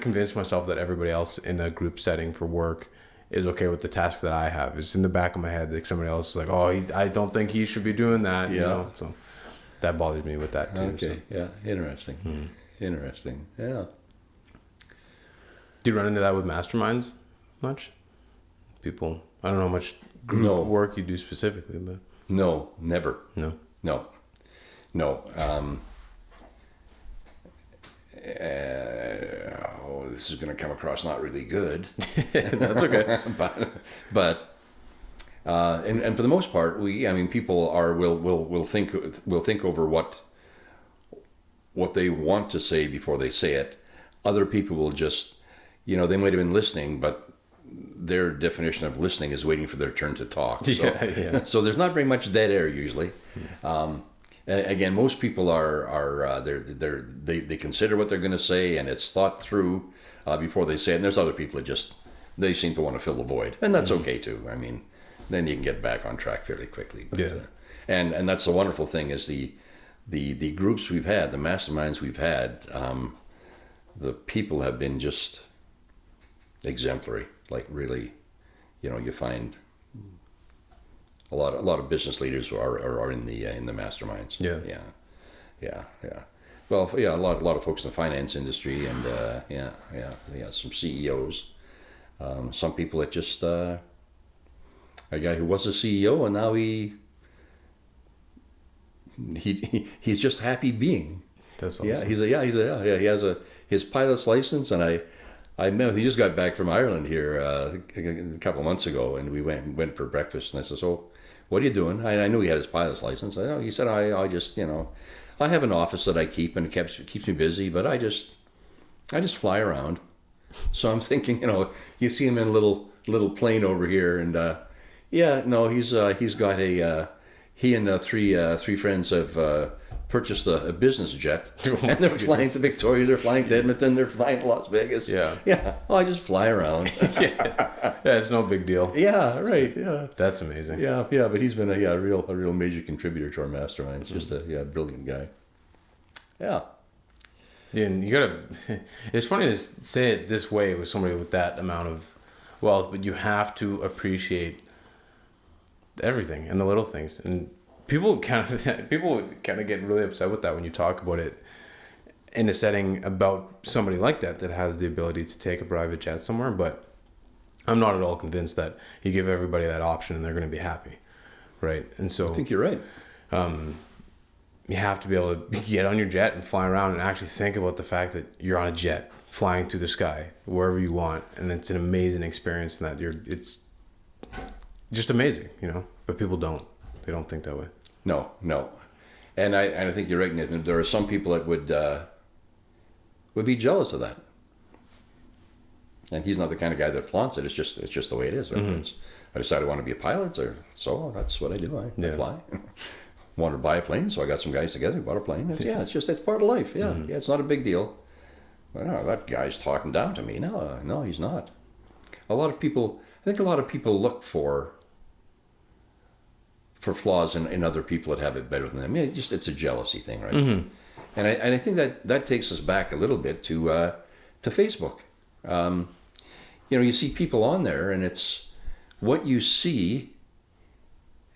convince myself that everybody else in a group setting for work is okay with the task that I have. It's in the back of my head like somebody else is like, I don't think he should be doing that. You know, so that bothers me with that too. Okay, so. Yeah, interesting. Interesting. Yeah. Do you run into that with masterminds much? People, I don't know how much group work you do specifically, but no, never. No. this is going to come across not really good. That's okay. but and for the most part, people will think over what they want to say before they say it. Other people will just, they might have been listening, but their definition of listening is waiting for their turn to talk. So, so there's not very much dead air usually. Again, most people they consider what they're going to say, and it's thought through before they say it. And there's other people that they seem to want to fill the void, and that's okay too. I mean, then you can get back on track fairly quickly. But, and that's the wonderful thing is the groups we've had, the masterminds we've had, the people have been just exemplary. Like really, you find a lot of business leaders who are in the masterminds. Yeah. Well, a lot of folks in the finance industry, and some CEOs, some people that just a guy who was a CEO and now he's just happy being. That's awesome. He has his pilot's license, and I met him. He just got back from Ireland here a couple of months ago, and we went for breakfast. And I said, "So, what are you doing?" I knew he had his pilot's license. He said, "I just I have an office that I keep, and it keeps me busy, but I just fly around." So I'm thinking, you see him in a little plane over here, and he's got he and three friends have purchased a business jet, and they're flying to Victoria, they're flying to Edmonton, they're flying to Las Vegas. Yeah. Oh, I just fly around. Yeah, it's no big deal. Yeah, right. Yeah, that's amazing. Yeah. But he's been a real major contributor to our mastermind. It's just a brilliant guy. Yeah. Yeah, and you gotta. It's funny to say it this way with somebody with that amount of wealth, but you have to appreciate everything and the little things. And people kind of get really upset with that when you talk about it in a setting about somebody like that has the ability to take a private jet somewhere. But I'm not at all convinced that you give everybody that option and they're going to be happy, right? And so I think you're right. You have to be able to get on your jet and fly around and actually think about the fact that you're on a jet flying through the sky wherever you want, and it's an amazing experience. And that it's just amazing, But people don't. They don't think that way. No, and I think you're right, Nathan. There are some people that would be jealous of that, and he's not the kind of guy that flaunts it. It's just the way it is. Right? Mm-hmm. I decided I want to be a pilot, so that's what I do. I fly. Wanted to buy a plane, so I got some guys together, bought a plane. It's part of life. Yeah, mm-hmm. Yeah, it's not a big deal. But no, that guy's talking down to me. No, he's not. I think a lot of people look for flaws in other people that have it better than them. It's a jealousy thing, right? Mm-hmm. And I think that takes us back a little bit to Facebook. You see people on there, and it's what you see.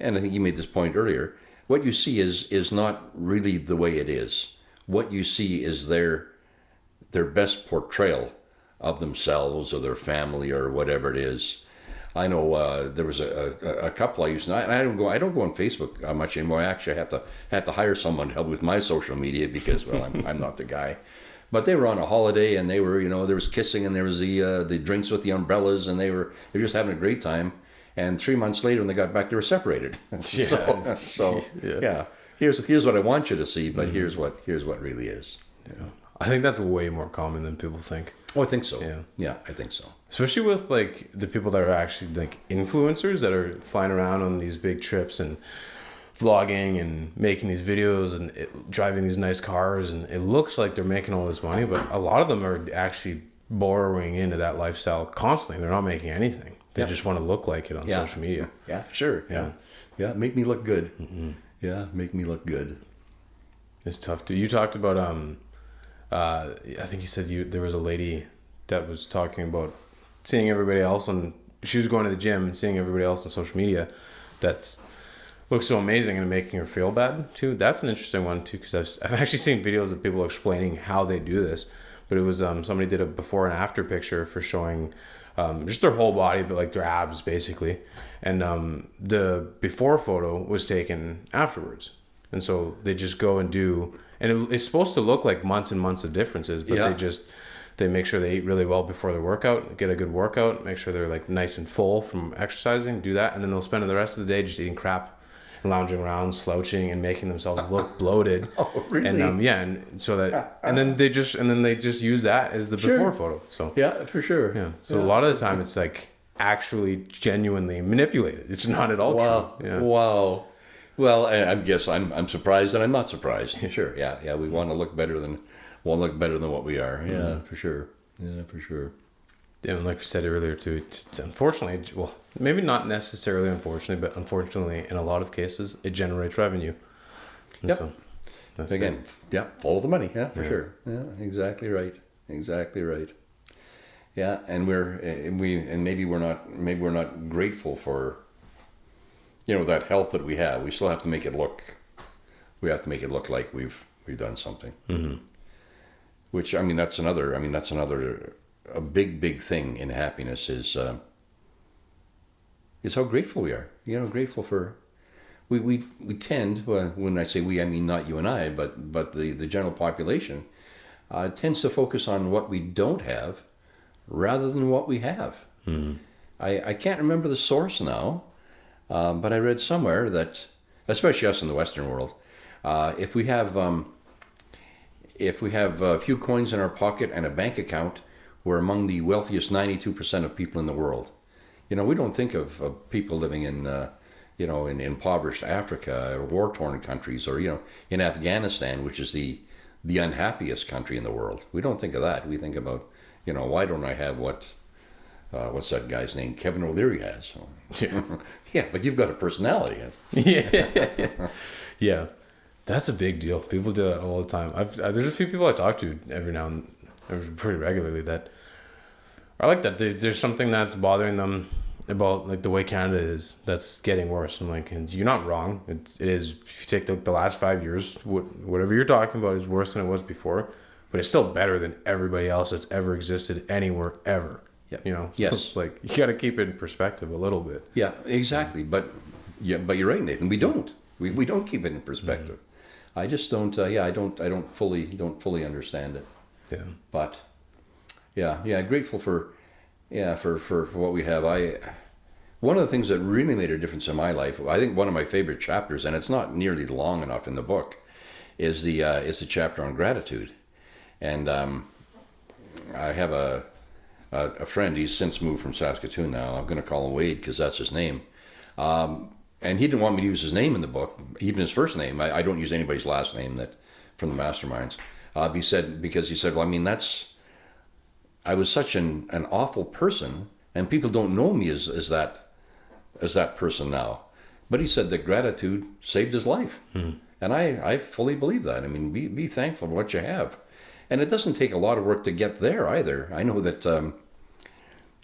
And I think you made this point earlier. What you see is not really the way it is. What you see is their best portrayal of themselves or their family or whatever it is. I know there was a couple I used to. I don't go on Facebook much anymore. I actually had to hire someone to help with my social media because I'm not the guy. But they were on a holiday, and they were there was kissing, and there was the drinks with the umbrellas, and they were just having a great time. And 3 months later, when they got back, they were separated. So yeah. Here's what I want you to see, but here's what really is. Yeah. I think that's way more common than people think. Oh, I think so. Yeah, I think so. Especially with like the people that are actually like influencers that are flying around on these big trips and vlogging and making these videos and driving these nice cars, and it looks like they're making all this money, but a lot of them are actually borrowing into that lifestyle constantly. They're not making anything. They just want to look like it on social media. Yeah, sure. Yeah. Make me look good. Mm-hmm. Yeah, make me look good. It's tough too. You talked about I think you said there was a lady that was talking about seeing everybody else she was going to the gym and seeing everybody else on social media that looks so amazing and making her feel bad too. That's an interesting one too, because I've actually seen videos of people explaining how they do this, but it was somebody did a before and after picture for showing just their whole body, but like their abs basically, and the before photo was taken afterwards, and so they just go and do, and it's supposed to look like months and months of differences, but they just They make sure they eat really well before their workout, get a good workout, make sure they're like nice and full from exercising, do that, and then they'll spend the rest of the day just eating crap and lounging around, slouching, and making themselves look bloated. Oh, really? And and so that, and then they just use that as the before photo. So yeah, for sure. Yeah. So a lot of the time, it's like actually genuinely manipulated. It's not at all true. Yeah. Wow. Well, I guess I'm surprised and I'm not surprised. Sure. Yeah. We want to look better than what we are. Yeah, for sure. Yeah, for sure. Yeah, and like we said earlier too, it's unfortunately, well, maybe not necessarily unfortunately, but unfortunately, in a lot of cases, it generates revenue. And yep. So again, follow the money. Yeah, for sure. Yeah, exactly right. Exactly right. Yeah, and maybe we're not grateful for, that health that we have. We still have to make it look. We have to make it look like we've done something. Mm-hmm. Which that's another. A big thing in happiness is how grateful we are. Grateful for. We tend, when I say we, I mean not you and I, but the general population tends to focus on what we don't have rather than what we have. Mm-hmm. I can't remember the source now, but I read somewhere that, especially us in the Western world, if we have a few coins in our pocket and a bank account, we're among the wealthiest 92% of people in the world. We don't think of people living in in impoverished Africa or war-torn countries, or in Afghanistan, which is the unhappiest country in the world. We don't think of that. We think about why don't I have what's that guy's name? Kevin O'Leary has. Yeah, but you've got a personality. Yeah, that's a big deal. People do that all the time. There's a few people I talk to every now and pretty regularly that are like that. There's something that's bothering them about like the way Canada is that's getting worse. I'm like, and you're not wrong. It is. If you take the last 5 years, whatever you're talking about is worse than it was before, but it's still better than everybody else that's ever existed anywhere ever. Yeah. Yes. So it's like you got to keep it in perspective a little bit. Yeah, exactly. But you're right, Nathan. We don't keep it in perspective. Mm-hmm. I just don't. I don't fully understand it. Yeah. But grateful for what we have. One of the things that really made a difference in my life, I think one of my favorite chapters, and it's not nearly long enough in the book, is the chapter on gratitude. And I have a friend. He's since moved from Saskatoon now. I'm going to call him Wade because that's his name. And he didn't want me to use his name in the book, even his first name. I don't use anybody's last name from the masterminds. He said, well, I was such an awful person, and people don't know me as that person now. But he said that gratitude saved his life. Mm-hmm. And I fully believe that. Be thankful for what you have. And it doesn't take a lot of work to get there either. I know that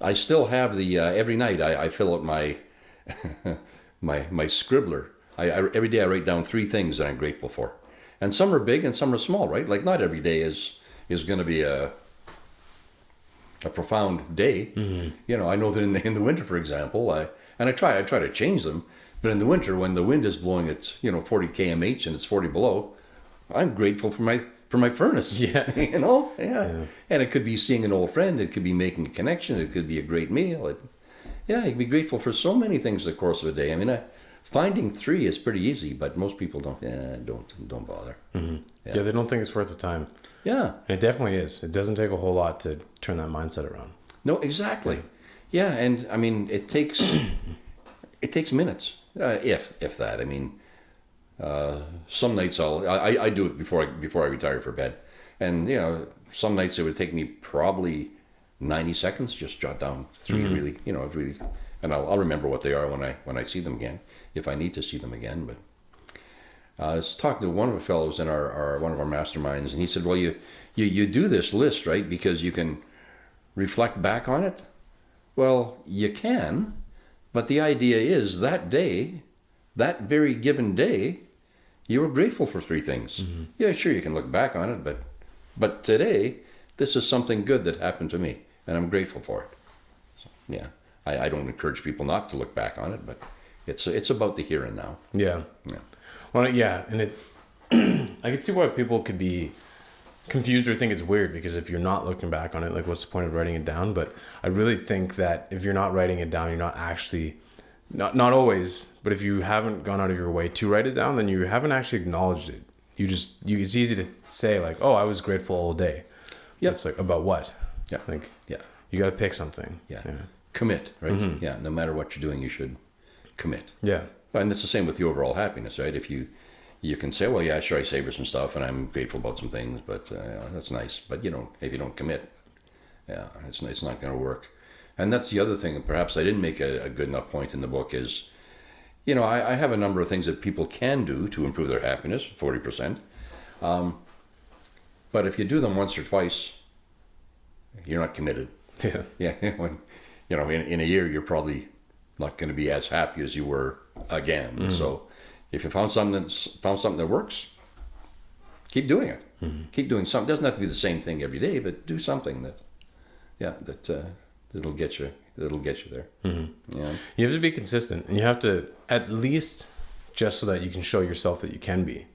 I still have every night I fill out my my scribbler. Every day I write down 3 things that I'm grateful for. And some are big and some are small, right? Like not every day is going to be a profound day. Mm-hmm. I know that in the winter, for example, I try to change them. But in the winter, when the wind is blowing at 40 kmh and it's 40 below, I'm grateful for my furnace. Yeah. Yeah. And it could be seeing an old friend. It could be making a connection. It could be a great meal. You can be grateful for so many things in the course of a day. Finding 3 is pretty easy, but most people don't bother. Mm-hmm. Yeah, they don't think it's worth the time. Yeah. And it definitely is. It doesn't take a whole lot to turn that mindset around. No, exactly. Yeah, and it takes minutes, if that. Some nights I do it before I retire for bed, and some nights it would take me probably 90 seconds, just jot down 3 really, and I'll remember what they are when I see them again, if I need to see them again. But I was talking to one of the fellows in our one of our masterminds, and he said, well, you do this list, right, because you can reflect back on it. Well, you can, but the idea is that day, that very given day, you were grateful for 3 things. Mm-hmm. Yeah, sure, you can look back on it, but today, this is something good that happened to me, and I'm grateful for it. So, yeah, I don't encourage people not to look back on it, but it's about the here and now. Yeah. Well, yeah, and it I could see why people could be confused or think it's weird, because if you're not looking back on it, like, what's the point of writing it down? But I really think that if you're not writing it down, you're not actually, not always, but if you haven't gone out of your way to write it down, then you haven't actually acknowledged it. It's easy to say, like, oh, I was grateful all day. Yep. It's like, about what? Yeah. Like, yeah. You got to pick something. Yeah. Commit, right? Mm-hmm. Yeah. No matter what you're doing, you should commit. Yeah. And it's the same with the overall happiness, right? If you can say, well, yeah, sure, I savor some stuff and I'm grateful about some things, but that's nice. But if you don't commit, yeah, it's not going to work. And that's the other thing. Perhaps I didn't make a good enough point in the book is, I have a number of things that people can do to improve their happiness, 40%. But if you do them once or twice, you're not committed. Yeah. Yeah. When, in a year, you're probably not going to be as happy as you were again. Mm-hmm. So if you found something that works, keep doing it. Mm-hmm. Keep doing something. It doesn't have to be the same thing every day, but do something that'll get you there. Mm-hmm. Yeah. You have to be consistent, and you have to, at least, just so that you can show yourself that you can be,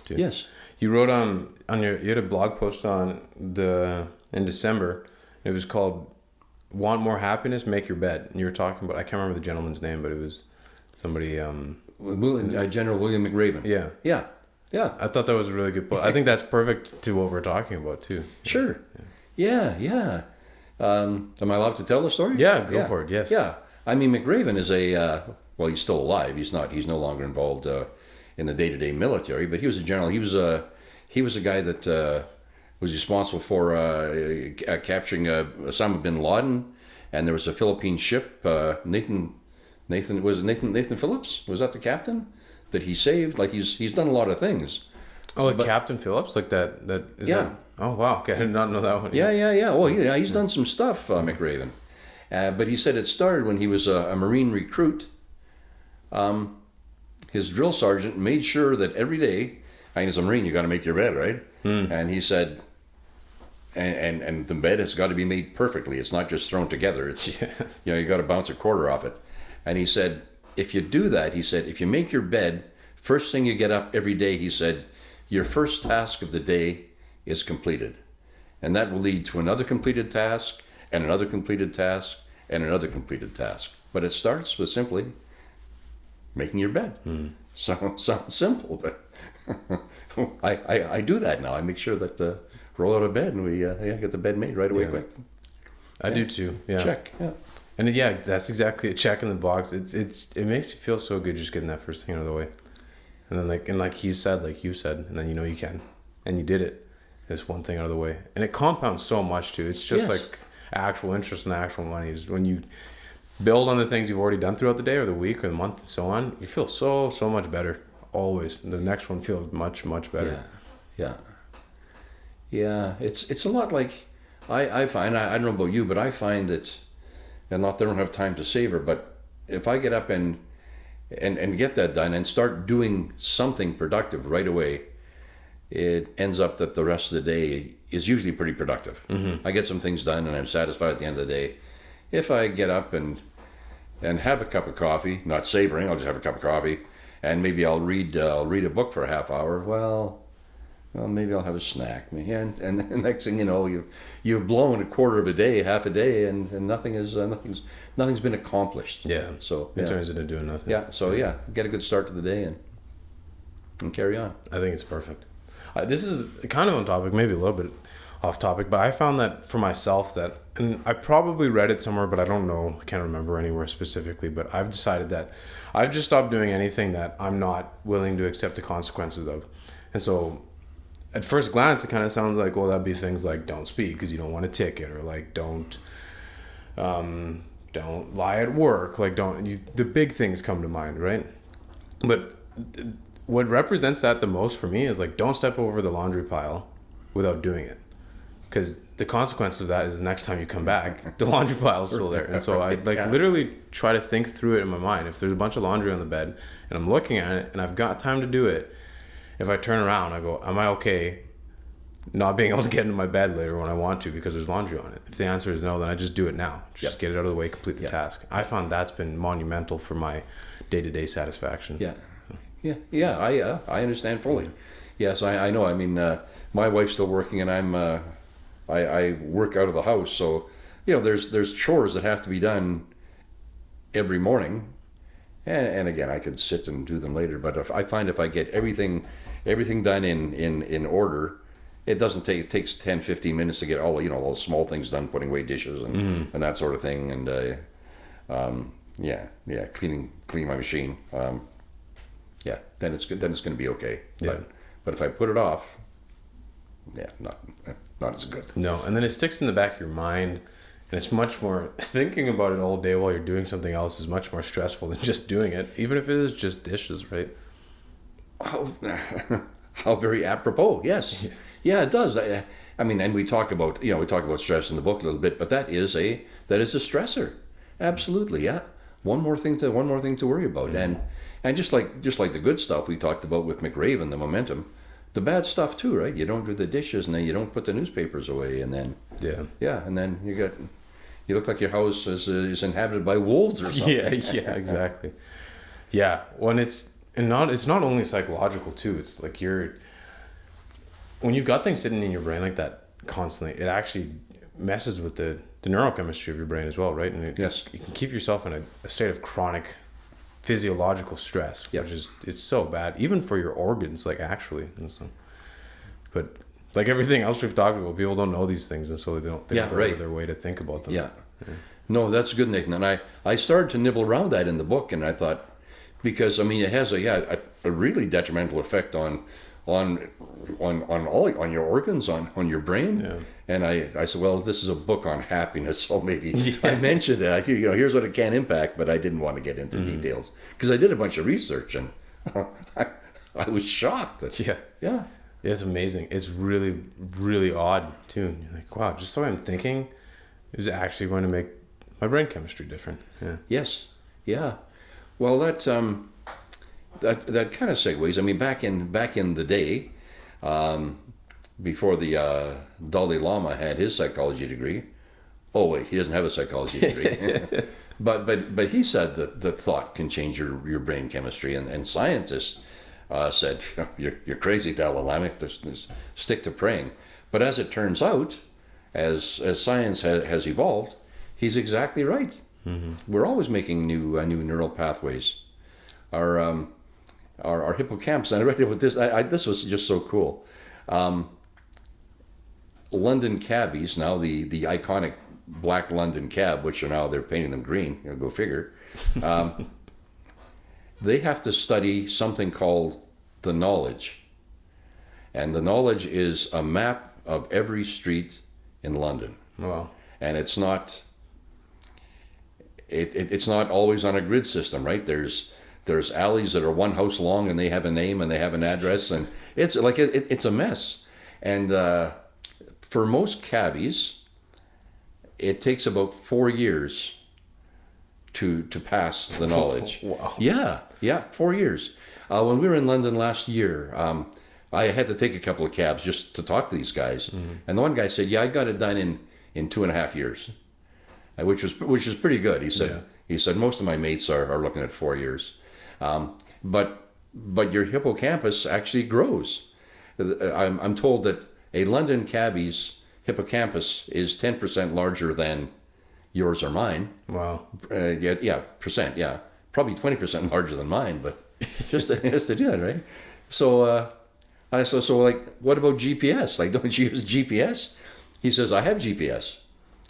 Yes. You wrote you had a blog post in December. It was called "Want More Happiness? Make Your Bed." And you were talking about, I can't remember the gentleman's name, but it was somebody. General William McRaven. Yeah. Yeah. Yeah. I thought that was a really good post. I think that's perfect to what we're talking about too. Sure. Yeah. Am I allowed to tell the story? Yeah, go for it. Yes. Yeah. I mean, McRaven is he's still alive. He's no longer involved in the day-to-day military, but he was a general. He was a guy that was responsible for capturing Osama bin Laden, and there was a Philippine ship. Nathan Phillips, was that the captain that he saved? Like he's done a lot of things. Oh, like Captain Phillips, like that is yeah. That, oh wow, okay, I did not know that one. Yeah. Well, he's done some stuff, McRaven. But he said it started when he was a Marine recruit. His drill sergeant made sure that every day, as a Marine, you got to make your bed, right? And he said, and the bed has got to be made perfectly. It's not just thrown together. It's you got to bounce a quarter off it. And he said, if you do that, he said, if you make your bed, first thing you get up every day, he said, your first task of the day is completed. And that will lead to another completed task, and another completed task, and another completed task. But it starts with simply making your bed. Sounds simple, but I do that now. I make sure that roll out of bed and we get the bed made right away quick. I do too. Yeah. Check. Yeah. And that's exactly a check in the box. It makes you feel so good just getting that first thing out of the way. And then like he said, like you said, and then you can. And you did it. It's one thing out of the way. And it compounds so much too. It's just like actual interest and actual money is when you build on the things you've already done throughout the day or the week or the month and so on, you feel so much better always. And the next one feels much better. Yeah. It's a lot like I find, I don't know about you, but I find that, and not that I don't have time to savor, but if I get up and get that done and start doing something productive right away, it ends up that the rest of the day is usually pretty productive. Mm-hmm. I get some things done and I'm satisfied at the end of the day. If I get up and have a cup of coffee, not savoring, I'll just have a cup of coffee, and maybe I'll read a book for a half hour. Well, maybe I'll have a snack. And the next thing you know, you've blown a quarter of a day, half a day, and nothing's been accomplished. Yeah. So it turns into doing nothing. Yeah. So get a good start to the day and carry on. I think it's perfect. This is kind of on topic, maybe a little bit off topic, but I found that for myself and I probably read it somewhere, but I don't know, I can't remember anywhere specifically, but I've decided that I've just stopped doing anything that I'm not willing to accept the consequences of. And so at first glance, it kind of sounds like, well, that'd be things like don't speak because you don't want a ticket, or like don't lie at work, like the big things come to mind, right? But what represents that the most for me is like, don't step over the laundry pile without doing it. Because the consequence of that is the next time you come back, the laundry pile is still there. And so I literally try to think through it in my mind. If there's a bunch of laundry on the bed and I'm looking at it and I've got time to do it, if I turn around, I go, am I okay not being able to get into my bed later when I want to because there's laundry on it? If the answer is no, then I just do it now. Just get it out of the way, complete the task. I found that's been monumental for my day-to-day satisfaction. I understand fully. Yes, I know. I mean, my wife's still working, and I work out of the house, so there's chores that have to be done every morning, and again, I could sit and do them later. But if I find if I get everything done in order, it doesn't take it takes 10, 15 minutes to get all all the small things done, putting away dishes and that sort of thing, and cleaning my machine. Then it's good. Then it's going to be okay. Yeah. But if I put it off, not as good. No, and then it sticks in the back of your mind, and it's much more thinking about it all day while you're doing something else is much more stressful than just doing it, even if it is just dishes, right? How very apropos. Yes. Yeah, it does. I mean, and we talk about stress in the book a little bit, but that is a stressor. Absolutely, yeah. One more thing to worry about, and just like the good stuff we talked about with McRaven, the momentum, the bad stuff too, right? You don't do the dishes, and then you don't put the newspapers away, and then and then you look like your house is inhabited by wolves or something. Yeah, exactly. Yeah, when it's not only psychological too. It's like when you've got things sitting in your brain like that constantly, it actually messes with the neurochemistry of your brain as well, right? And yes, you can keep yourself in a state of chronic physiological stress, which is it's so bad, even for your organs, like actually. But like everything else we've talked about, people don't know these things, and so they don't go out of their way to think about them. Yeah. No, that's good, Nathan. And I started to nibble around that in the book, and I thought, because I mean, it has a really detrimental effect on your organs, on your brain. Yeah. And I said, well, this is a book on happiness, so maybe I mentioned it. Here's what it can impact, but I didn't want to get into details because I did a bunch of research, and I was shocked. Yeah, it's amazing. It's really, really odd too. You're like, wow, just so I'm thinking is actually going to make my brain chemistry different. Yeah. Yes. Yeah. Well, that kind of segues. I mean, back in the day, before the Dalai Lama had his psychology degree. Oh wait, he doesn't have a psychology degree. but he said that thought can change your brain chemistry, and scientists said you're crazy, Dalai Lama. Just stick to praying. But as it turns out, as science has evolved, he's exactly right. Mm-hmm. We're always making new neural pathways. Our hippocampus. And I read about this. This was just so cool. London cabbies, now the iconic black London cab, which are now they're painting them green. Go figure. They have to study something called the knowledge, and the knowledge is a map of every street in London. Wow. And it's not. It's not always on a grid system, right? There's alleys that are one house long, and they have a name and they have an address, and it's like it's a mess. And for most cabbies, it takes about 4 years to pass the knowledge. Wow. Yeah, 4 years. When we were in London last year, I had to take a couple of cabs just to talk to these guys, and the one guy said, "Yeah, I got it done in 2.5 years." Which is pretty good. He said most of my mates are looking at 4 years, but your hippocampus actually grows. I'm told that a London cabbie's hippocampus is 10% larger than yours or mine. Wow. Percent. Yeah, probably 20% larger than mine, but just to do that, right? So I said, so like, what about GPS? Like, don't you use GPS? He says, I have GPS.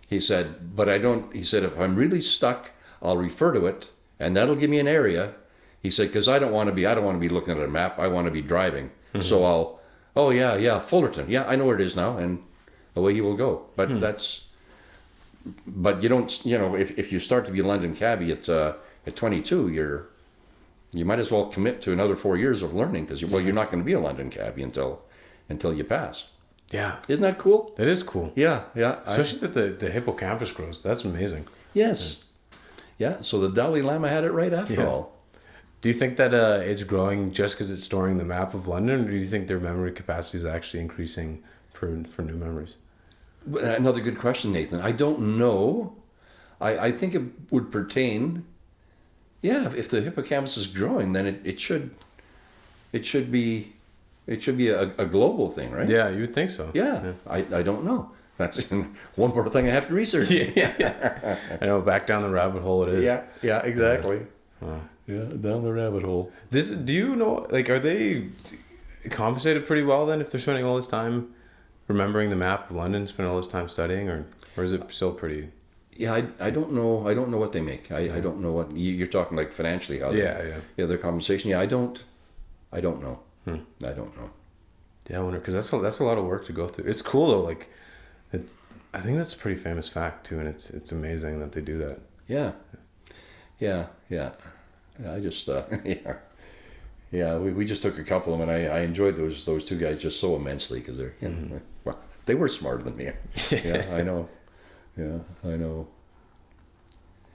He said, but I don't. He said, if I'm really stuck, I'll refer to it, and that'll give me an area. He said, because I don't want to be looking at a map. I want to be driving. Mm-hmm. So Fullerton. Yeah, I know where it is now, and away you will go. But but you don't. If you start to be a London cabbie at 22, you might as well commit to another 4 years of learning because you're not going to be a London cabbie until you pass. Yeah. Isn't that cool? That is cool. Yeah. Especially that the hippocampus grows. That's amazing. Yes. Yeah. So the Dalai Lama had it right after all. Do you think that it's growing just because it's storing the map of London, or do you think their memory capacity is actually increasing for new memories? Another good question, Nathan. I don't know. I think it would pertain. Yeah, if the hippocampus is growing, then it should be It should be a global thing, right? Yeah, you would think so. Yeah. I don't know. That's one more thing I have to research. Yeah. I know, back down the rabbit hole it is. Yeah, exactly. Wow. Yeah, down the rabbit hole. Do you know, like, are they compensated pretty well then if they're spending all this time remembering the map of London, spending all this time studying, or is it still pretty? Yeah, I don't know. I don't know what they make. I don't know what you're talking like financially. How Yeah. Their compensation. Yeah, I don't know. I don't know. Yeah, I wonder, because that's a lot of work to go through. It's cool though. Like, I think that's a pretty famous fact too, and it's amazing that they do that. Yeah. I just we just took a couple of them, and I enjoyed those two guys just so immensely because they're well, they were smarter than me. Yeah, I know. Yeah, I know.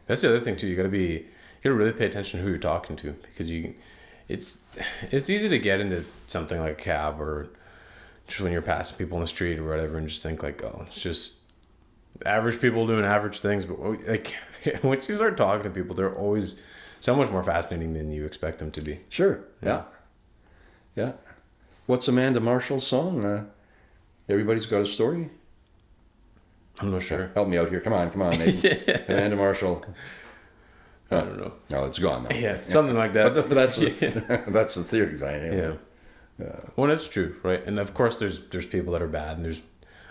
That's the other thing too. You gotta really pay attention to who you're talking to, because it's easy to get into something like a cab or just when you're passing people on the street or whatever and just think like, oh, it's just average people doing average things. But like once you start talking to people, they're always so much more fascinating than you expect them to be. Sure. Yeah. What's Amanda Marshall's song? Everybody's Got a Story? I'm not sure. Help me out here. Come on, Nathan. Amanda Marshall. I don't know. No, it's gone now. Yeah, something like that. But that's that's the theory behind it. Yeah. Well, that's true, right? And of course, there's people that are bad, and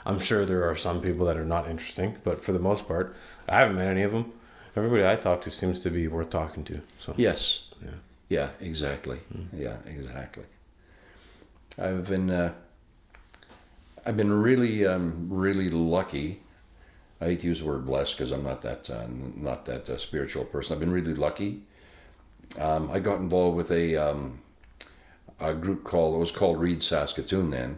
I'm sure there are some people that are not interesting, but for the most part, I haven't met any of them. Everybody I talk to seems to be worth talking to. So yes. Yeah. Exactly. Yeah, exactly. I've been really really lucky. I hate to use the word blessed because I'm not that spiritual person. I've been really lucky. I got involved with a group called Read Saskatoon then,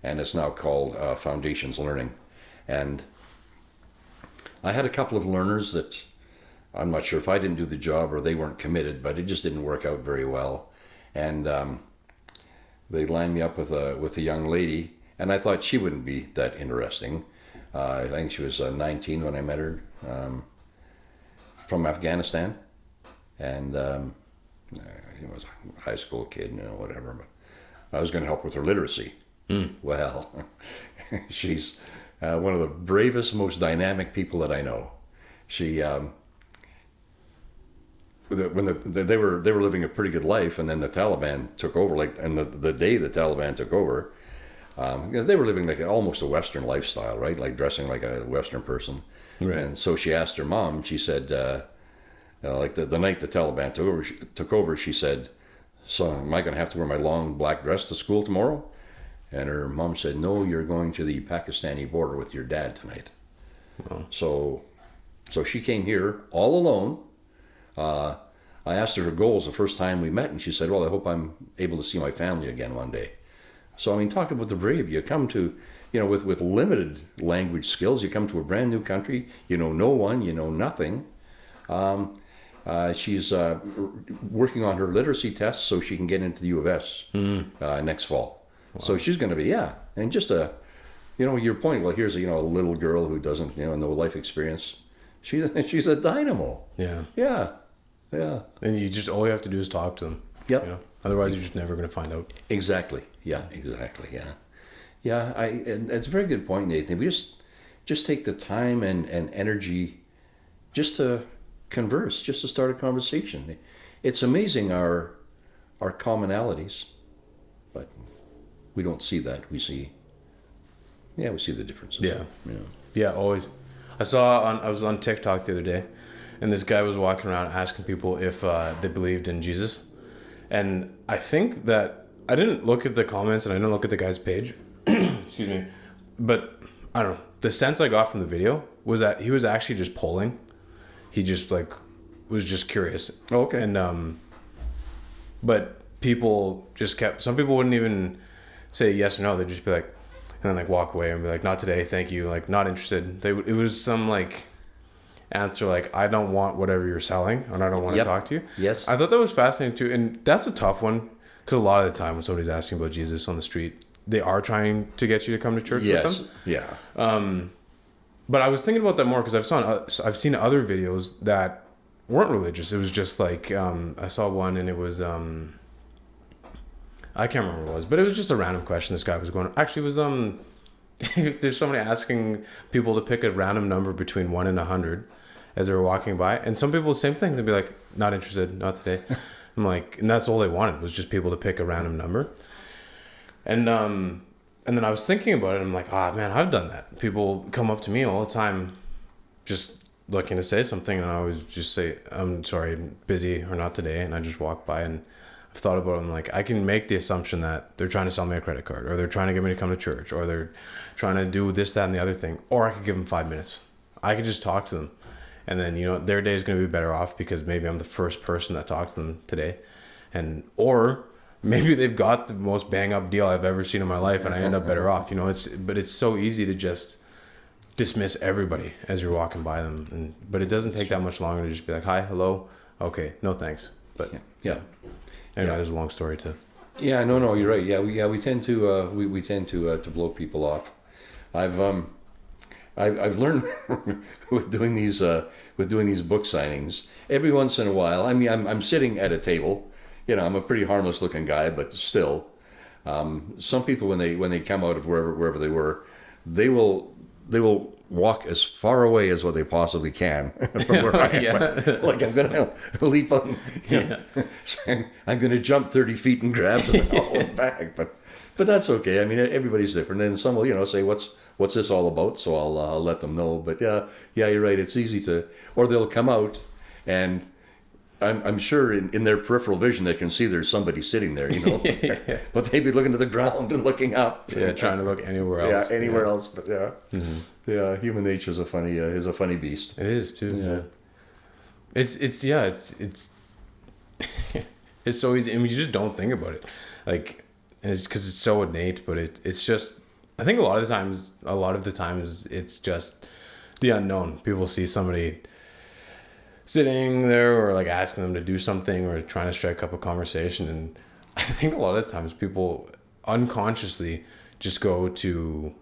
and it's now called Foundations Learning. And I had a couple of learners that I'm not sure if I didn't do the job or they weren't committed, but it just didn't work out very well. And they lined me up with a young lady, and I thought she wouldn't be that interesting. I think she was 19 when I met her, from Afghanistan, and he was a high school kid, whatever. But I was going to help with her literacy. Well, she's one of the bravest, most dynamic people that I know. She, when they were living a pretty good life, and then the Taliban took over. And the day the Taliban took over. They were living like almost a Western lifestyle, right? Like dressing like a Western person. Right. And so she asked her mom, she said, like the night the Taliban took over, she said, "So am I going to have to wear my long black dress to school tomorrow?" And her mom said, "No, you're going to the Pakistani border with your dad tonight." Oh. So she came here all alone. I asked her goals the first time we met, and she said, "Well, I hope I'm able to see my family again one day." So, I mean, talk about the brave. You come to, with limited language skills, you come to a brand new country, you know no one, you know nothing. She's working on her literacy tests so she can get into the U of S next fall. Wow. So she's going to be, and just your point, well, here's a little girl who doesn't, no life experience. She's a dynamo. Yeah. And all you have to do is talk to them. Yep. Otherwise, you're just never going to find out. Exactly. Yeah. And that's a very good point, Nathan. We just take the time and energy just to converse, just to start a conversation. It's amazing our commonalities, but we don't see that. We see the differences. Yeah. Always. I was on TikTok the other day, and this guy was walking around asking people if they believed in Jesus. And I think that I didn't look at the comments and I didn't look at the guy's page. Excuse me. But I don't know. The sense I got from the video was that he was actually just polling. He just was just curious. Oh, okay. And but people just some people wouldn't even say yes or no. They'd just be like, and then walk away and be like, "Not today, thank you." Not interested. It was some answer I don't want whatever you're selling, and I don't want to talk to you. Yes. I thought that was fascinating too, and that's a tough one because a lot of the time when somebody's asking about Jesus on the street, they are trying to get you to come to church with them. Yeah. But I was thinking about that more because I've seen other videos that weren't religious. It was just I saw one and it was I can't remember what it was, but it was just a random question. This guy was going. Actually, it was there's somebody asking people to pick a random number between 1 and 100 as they were walking by, and some people same thing. They'd be like, "Not interested, not today." I'm like, and that's all they wanted was just people to pick a random number. And then I was thinking about it. I'm like, man, I've done that. People come up to me all the time, just looking to say something, and I always just say, "I'm sorry, I'm busy or not today," and I just walk by. And I've thought about it. I'm like, I can make the assumption that they're trying to sell me a credit card, or they're trying to get me to come to church, or they're trying to do this, that, and the other thing. Or I could give them 5 minutes. I could just talk to them. And then, their day is going to be better off because maybe I'm the first person that talked to them today. Or maybe they've got the most bang up deal I've ever seen in my life and I end up better off. But it's so easy to just dismiss everybody as you're walking by them. But it doesn't take that much longer to just be like, "Hi, hello. Okay, no thanks." But yeah. Anyway, there's a long story too. Yeah, no, you're right. Yeah, we tend to we tend to blow people off. I've learned with doing these book signings. Every once in a while, I mean, I'm sitting at a table. I'm a pretty harmless looking guy, but still, some people when they come out of wherever they were, they will walk as far away as what they possibly can from where I am. Like I'm gonna leap on, I'm gonna jump 30 feet and grab them and haul them back. But that's okay. I mean, everybody's different, and some will say what's this all about? So I'll let them know. But yeah, you're right. It's easy to, or they'll come out, and I'm sure in their peripheral vision they can see there's somebody sitting there, but they'd be looking to the ground and looking up. Yeah, trying to look anywhere else. Yeah, anywhere else. But yeah, human nature is a funny beast. It is too. Yeah, it's it's so easy. I mean, you just don't think about it, like, and it's because it's so innate. But it's just, I think a lot of the times it's just the unknown. People see somebody sitting there or like asking them to do something or trying to strike up a conversation, and I think a lot of the times people unconsciously just go to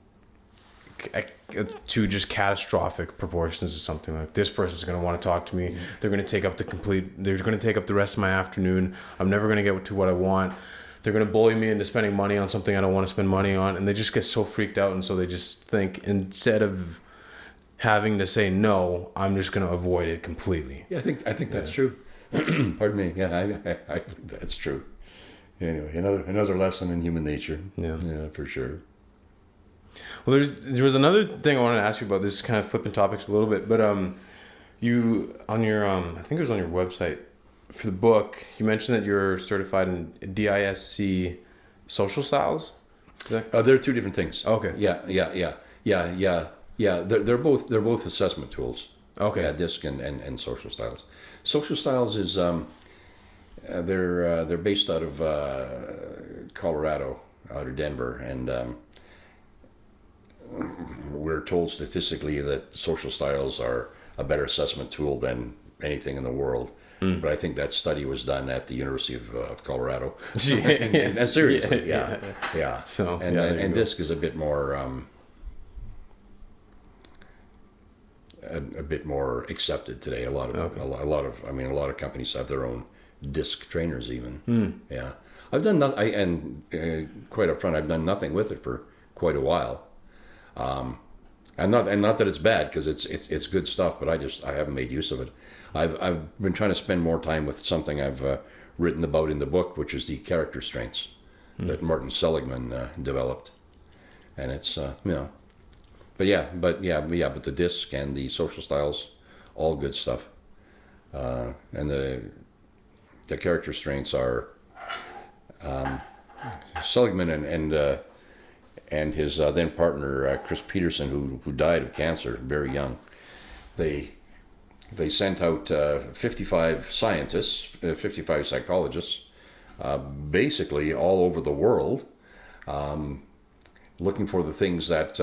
just catastrophic proportions of something. Like, this person's going to want to talk to me. They're going to take up the rest of my afternoon. I'm never going to get to what I want. They're going to bully me into spending money on something I don't want to spend money on, and they just get so freaked out, and so they just think, instead of having to say no, I'm just going to avoid it completely. Yeah, I think that's true. Pardon me. Yeah, I think that's true. Anyway, another lesson in human nature. Yeah, for sure. Well, there was another thing I wanted to ask you about. This is kind of flipping topics a little bit, but you on your I think it was on your website for the book, you mentioned that you're certified in DISC social styles. They're two different things. Okay. Yeah. They're both assessment tools. Okay. Yeah, DISC and social styles. Social styles is they're based out of Colorado, out of Denver, and we're told statistically that social styles are a better assessment tool than anything in the world. But I think that study was done at the University of Colorado. And seriously, yeah. So and DISC is a bit more accepted today. A lot of companies have their own DISC trainers even. Yeah, I've done nothing. Quite upfront, I've done nothing with it for quite a while. And not that it's bad, because it's good stuff, but I haven't made use of it. I've been trying to spend more time with something I've written about in the book, which is the character strengths that Martin Seligman developed, and it's but the DISC and the social styles, all good stuff, and the character strengths are Seligman and his then partner Chris Peterson, who died of cancer very young. They sent out 55 scientists, 55 psychologists, basically all over the world, looking for the things that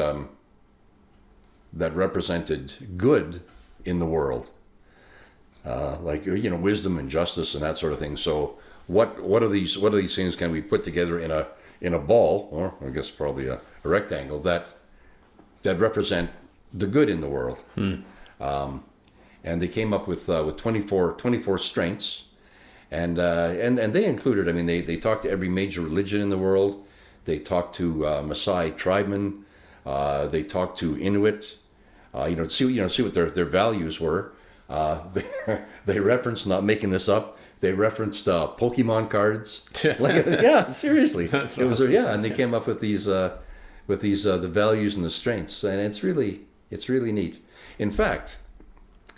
represented good in the world, like wisdom and justice and that sort of thing. So what are these things can we put together in a ball, or I guess probably a rectangle, that represent the good in the world? And they came up with 24 strengths, and they included. I mean, they talked to every major religion in the world. They talked to Maasai tribemen. They talked to Inuit. See what their values were. They referenced, not making this up, they referenced Pokemon cards. Yeah, seriously. That's it was awesome. and they came up with these the values and the strengths, and it's really neat. In fact,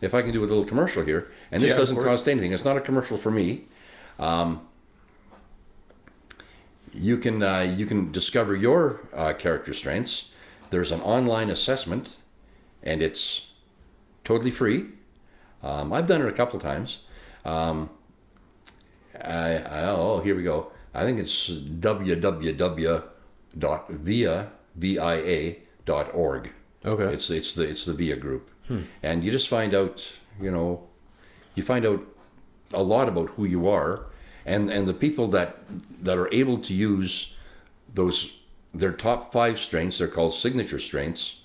if I can do a little commercial here, and this doesn't cost anything, it's not a commercial for me. You can discover your character strengths. There's an online assessment, and it's totally free. I've done it a couple times. Here we go. I think it's www.via.org. Okay. It's the VIA group, and you just find out a lot about who you are, and the people that are able to use their top 5 strengths. They're called signature strengths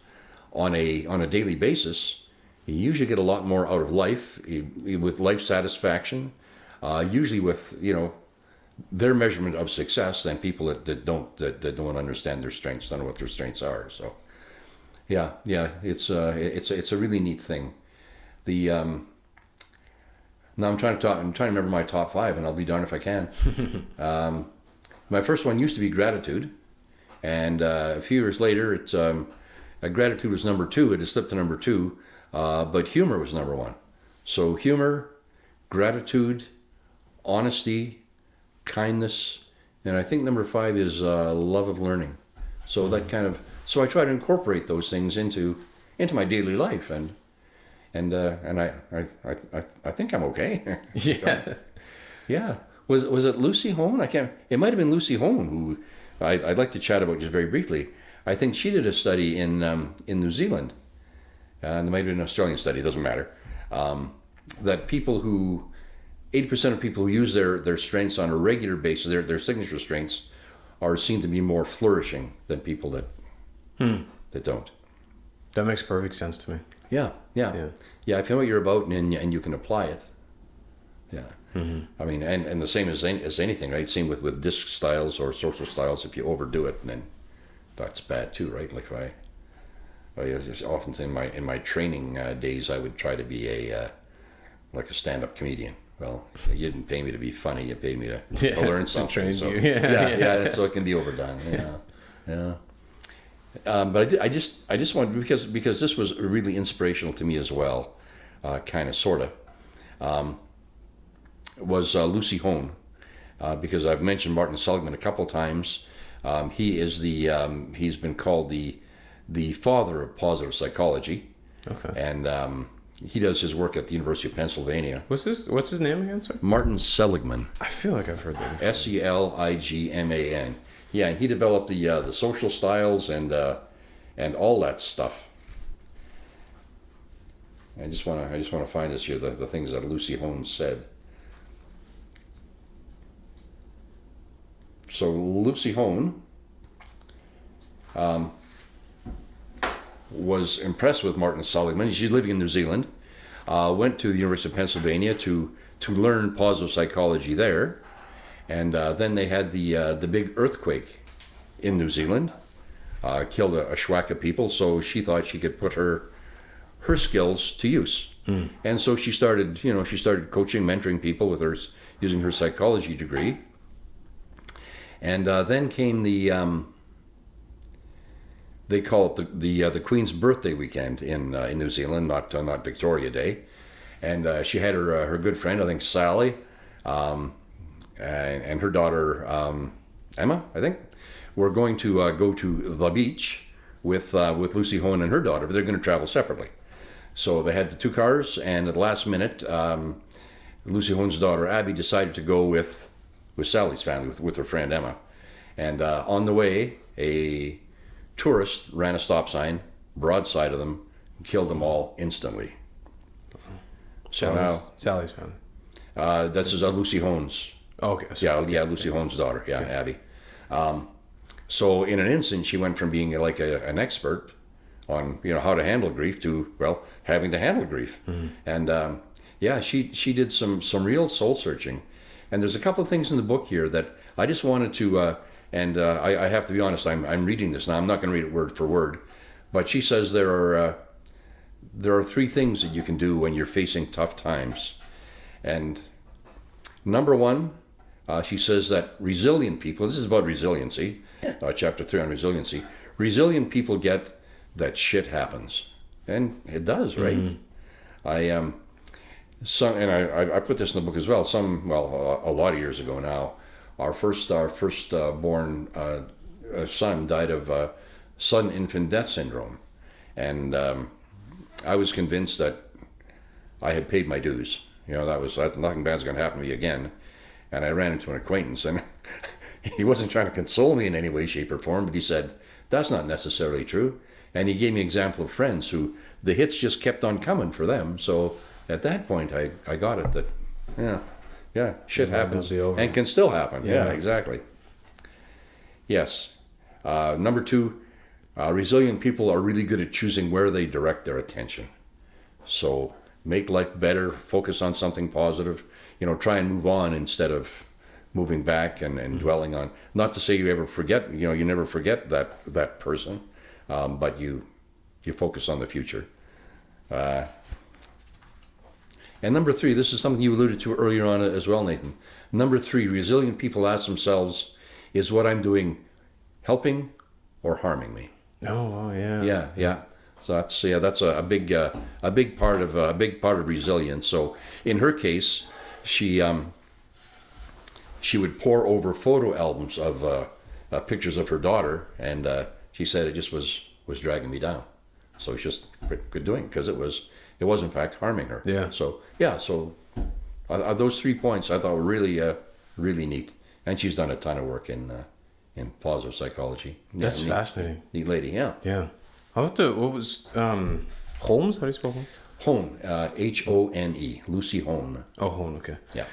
on a daily basis. You usually get a lot more out of life, with life satisfaction, usually with their measurement of success than people that don't understand their strengths, don't know what their strengths are. So yeah, it's a really neat thing. Now I'm trying to remember my top 5, and I'll be darned if I can. My first one used to be gratitude, and a few years later, gratitude was number 2. It has slipped to number 2, but humor was number 1. So humor, gratitude, honesty, kindness, and I think number 5 is love of learning. So that so I try to incorporate those things into my daily life, and I think I'm okay. Yeah. Yeah. Was it Lucy Hone? It might have been Lucy Hone who I'd like to chat about just very briefly. I think she did a study in New Zealand, and it might have been an Australian study. It doesn't matter. That 80% of people who use their strengths on a regular basis, their signature strengths, are seen to be more flourishing than people that don't. That makes perfect sense to me. Yeah. If you know what you're about and you can apply it. Yeah. Mm-hmm. I mean, and the same as anything, right? Same with disc styles or social styles. If you overdo it, then that's bad too, right? Like I just often in my training days, I would try to be like a stand-up comedian. Well, you didn't pay me to be funny; you paid me to learn something. To train you. Yeah. So it can be overdone. Yeah. But I just wanted, because this was really inspirational to me as well, kind of, sorta. Was Lucy Hone, because I've mentioned Martin Seligman a couple times. He is he's been called the father of positive psychology. Okay. And he does his work at the University of Pennsylvania. What's his name again, sir? Martin Seligman. I feel like I've heard that before. Seligman. Yeah, and he developed the social styles and all that stuff. I just want to find this here, the things that Lucy Hone said. So Lucy Hone was impressed with Martin Seligman. She's living in New Zealand. Went to the University of Pennsylvania to learn positive psychology there, and then they had the big earthquake in New Zealand, killed a schwack of people. So she thought she could put her skills to use, and so she started coaching, mentoring people using her psychology degree. And then came they call it the Queen's birthday weekend in New Zealand, not Victoria Day, and she had her good friend, I think Sally, and her daughter Emma, I think, were going to go to the beach with Lucy Hone and her daughter, but they're going to travel separately. So they had the 2 cars, and at the last minute, Lucy Hone's daughter Abby decided to go with Sally's family, with her friend Emma. And on the way, a tourist ran a stop sign broadside of them, and killed them all instantly. Sally's family. That's Lucy Hone's. Oh, okay. Yeah, Lucy Hone's daughter. Yeah, okay. Abby. So in an instant, she went from being like an expert on how to handle grief to having to handle grief. Mm-hmm. And she did some real soul searching, And there's a couple of things in the book here that I just wanted to, I have to be honest, I'm reading this now. I'm not going to read it word for word, but she says there are 3 things that you can do when you're facing tough times. And number 1, she says that resilient people, this is about resiliency, chapter 3 on resiliency, resilient people get that shit happens. And it does, right? Mm-hmm. I put this in the book as well. A lot of years ago now, our first born son died of sudden infant death syndrome, and I was convinced that I had paid my dues. Nothing bad's going to happen to me again. And I ran into an acquaintance, and he wasn't trying to console me in any way, shape, or form, but he said, "That's not necessarily true." And he gave me an example of friends who the hits just kept on coming for them. So at that point, I got it that, shit happens and can still happen. Yeah, exactly. Yes. Number 2, resilient people are really good at choosing where they direct their attention. So make life better, focus on something positive, try and move on instead of moving back and dwelling on, not to say you ever forget, you never forget that person, but you focus on the future. And number 3, this is something you alluded to earlier on as well, Nathan. Number 3, resilient people ask themselves, is what I'm doing helping or harming me? Oh, yeah. Yeah. So that's a big part of resilience. So in her case, she would pore over photo albums of pictures of her daughter, and she said it just was dragging me down. So she just quit doing it because it was in fact harming her. Yeah. So those 3 points I thought were really neat, and she's done a ton of work in positive psychology. That's fascinating. Neat lady. Yeah. Yeah. I'll have to. What was Holmes? How do you spell Holmes? Hone, Hone, Lucy Hone. Oh, Hone. Okay. Yeah.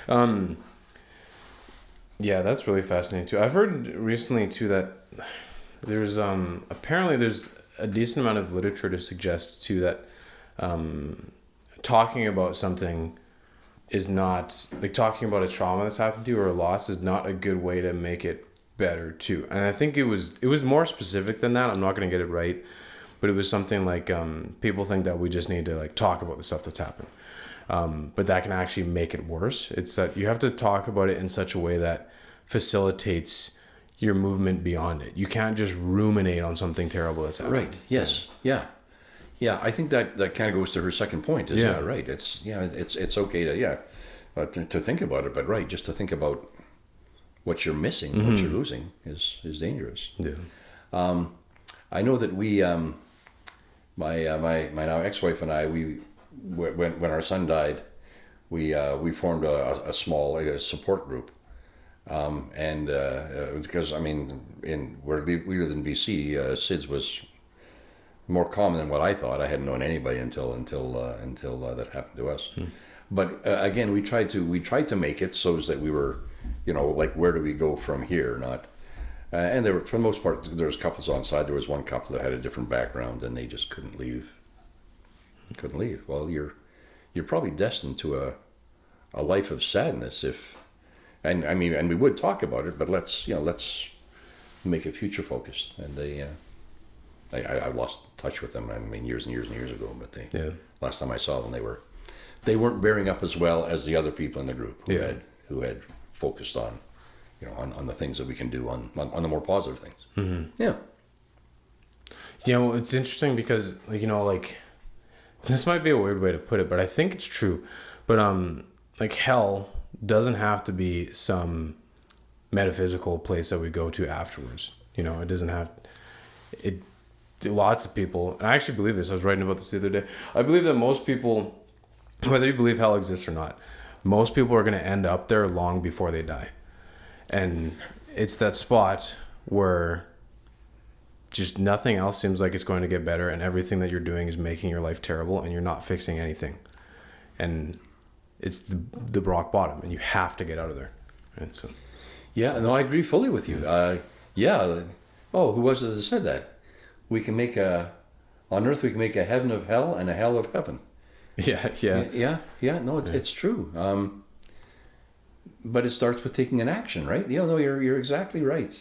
Yeah, that's really fascinating too. I've heard recently too that there's apparently there's a decent amount of literature to suggest too that talking about something is not, like, talking about a trauma that's happened to you or a loss is not a good way to make it better too. And I think it was more specific than that. I'm not going to get it right, but it was something like people think that we just need to like talk about the stuff that's happened, but that can actually make it worse. It's that you have to talk about it in such a way that facilitates your movement beyond it. You can't just ruminate on something terrible that's happened. Right. Yes. Yeah. I think that kind of goes to her second point. Isn't it? Right. It's okay to think about it, but right, just to think about what you're missing, what you're losing is dangerous. Yeah. I know that we, my now ex-wife and I, when our son died, we formed a small support group, and it was because where we lived in BC, SIDS was more common than what I thought. I hadn't known anybody until that happened to us. But again, we tried to make it so that we were, like, where do we go from here? Not, and there were, for the most part, there was couples on side. There was one couple that had a different background, and they just couldn't leave. Well, you're probably destined to a life of sadness and we would talk about it, but let's make it future focused. And I've lost touch with them. Years and years and years ago, but last time I saw them, they weren't bearing up as well as the other people in the group who had focused on, on the things that we can do on the more positive things. Mm-hmm. Yeah. Well, it's interesting because, this might be a weird way to put it, but I think it's true. But hell doesn't have to be some metaphysical place that we go to afterwards. It doesn't have it. Lots of people, and I actually believe this. I was writing about this the other day. I believe that most people, whether you believe hell exists or not, most people are going to end up there long before they die. And it's that spot where just nothing else seems like it's going to get better, and everything that you're doing is making your life terrible, and you're not fixing anything. And it's the rock bottom, and you have to get out of there. Right? So. Yeah, no, I agree fully with you. Who was it that said that? On earth we can make a heaven of hell and a hell of heaven. Yeah. No, it's true. but it starts with taking an action, right? No, you're exactly right.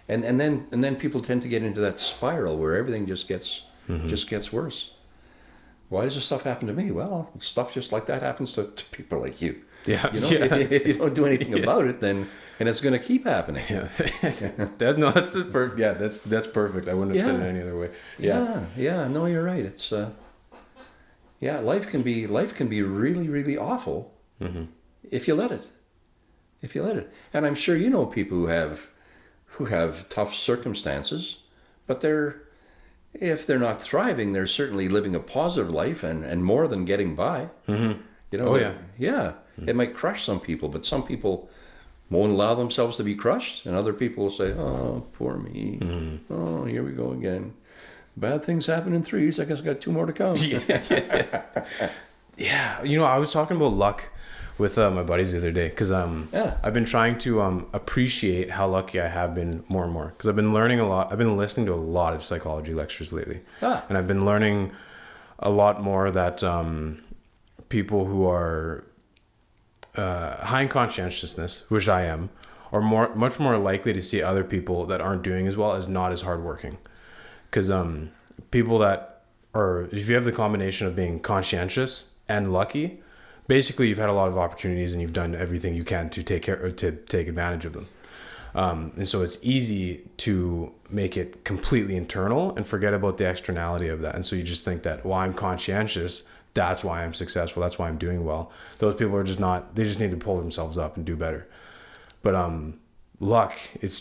And then people tend to get into that spiral where everything just gets worse. Why does this stuff happen to me? Well, stuff just like that happens to people like you. Yeah. If you don't do anything about it, then and it's going to keep happening. Yeah. That's perfect. Yeah, that's perfect. I wouldn't have said it any other way. Yeah. No, you're right. It's life can be really, really awful if you let it. And I'm sure you know people who have tough circumstances, but if they're not thriving, they're certainly living a positive life and more than getting by. It might crush some people, but some people won't allow themselves to be crushed, and other people will say, "Oh, poor me. Oh, here we go again. Bad things happen in threes. I guess I got two more to come." Yeah. I was talking about luck with my buddies the other day because I've been trying to appreciate how lucky I have been more and more because I've been learning a lot. I've been listening to a lot of psychology lectures lately, and I've been learning a lot more that people who are high in conscientiousness, which I am, are much more likely to see other people that aren't doing as well as not as hardworking. Because people that are, if you have the combination of being conscientious and lucky, basically you've had a lot of opportunities and you've done everything you can to take advantage of them. And so it's easy to make it completely internal and forget about the externality of that. And so you just think that, well, I'm conscientious, that's why I'm successful, that's why I'm doing well. Those people are just not, they just need to pull themselves up and do better. But luck,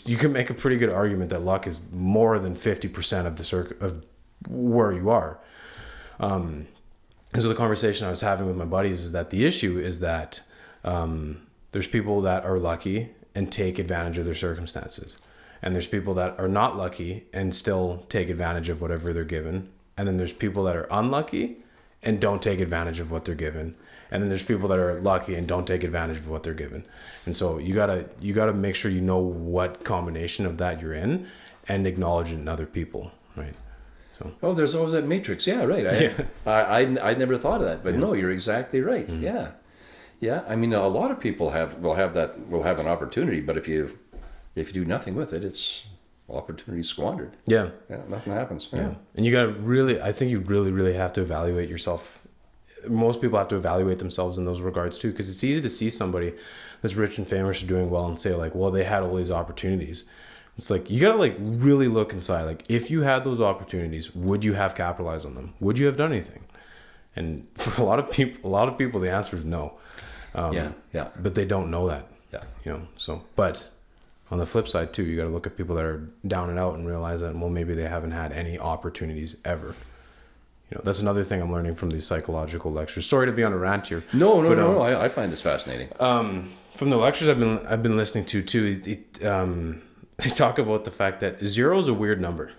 you can make a pretty good argument that luck is more than 50% of where you are. And so the conversation I was having with my buddies is that the issue is that there's people that are lucky and take advantage of their circumstances. And there's people that are not lucky and still take advantage of whatever they're given. And then there's people that are unlucky and don't take advantage of what they're given. And then there's people that are lucky and don't take advantage of what they're given. And so you gotta make sure you know what combination of that you're in and acknowledge it in other people, right? So. There's always that matrix. Yeah, right. I never thought of that, but no, you're exactly right. Mm-hmm. Yeah. I mean, a lot of people will have an opportunity, but if you do nothing with it, it's opportunity squandered. Yeah, nothing happens. Yeah. And I think you really have to evaluate yourself. Most people have to evaluate themselves in those regards too, because it's easy to see somebody that's rich and famous or doing well and say like, well, they had all these opportunities. It's like, you gotta like really look inside. Like, if you had those opportunities, would you have capitalized on them? Would you have done anything? And for a lot of people, the answer is no. But they don't know that. Yeah. So, but on the flip side too, you got to look at people that are down and out and realize that, well, maybe they haven't had any opportunities ever. That's another thing I'm learning from these psychological lectures. Sorry to be on a rant here. No. I find this fascinating. From the lectures I've been listening to too, they talk about the fact that 0 is a weird number,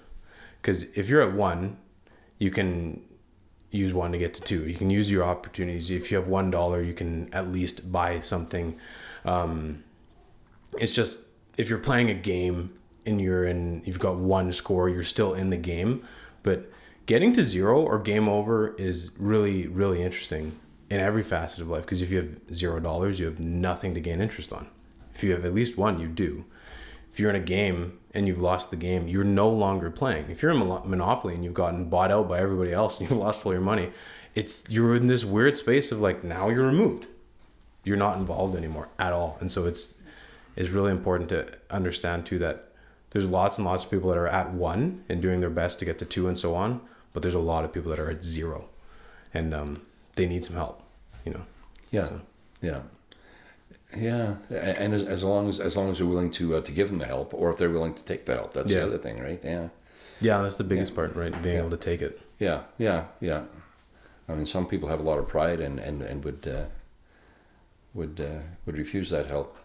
because if you're at 1, you can use 1 to get to 2. You can use your opportunities. If you have $1, you can at least buy something. It's just, if you're playing a game and you've got 1 score, you're still in the game. But getting to 0 or game over is really, really interesting in every facet of life, because if you have $0, you have nothing to gain interest on. If you have at least 1, you do. If you're in a game and you've lost the game, you're no longer playing. If you're in Monopoly and you've gotten bought out by everybody else and you've lost all your money, you're in this weird space of like, now you're removed. You're not involved anymore at all. And so it's really important to understand too that there's lots and lots of people that are at 1 and doing their best to get to 2 and so on, but there's a lot of people that are at 0 and they need some help, Yeah. And as long as you're willing to give them the help, or if they're willing to take the help, that's the other thing, right? Yeah, that's the biggest part, right? Being able to take it. Yeah. I mean, some people have a lot of pride and would refuse that help.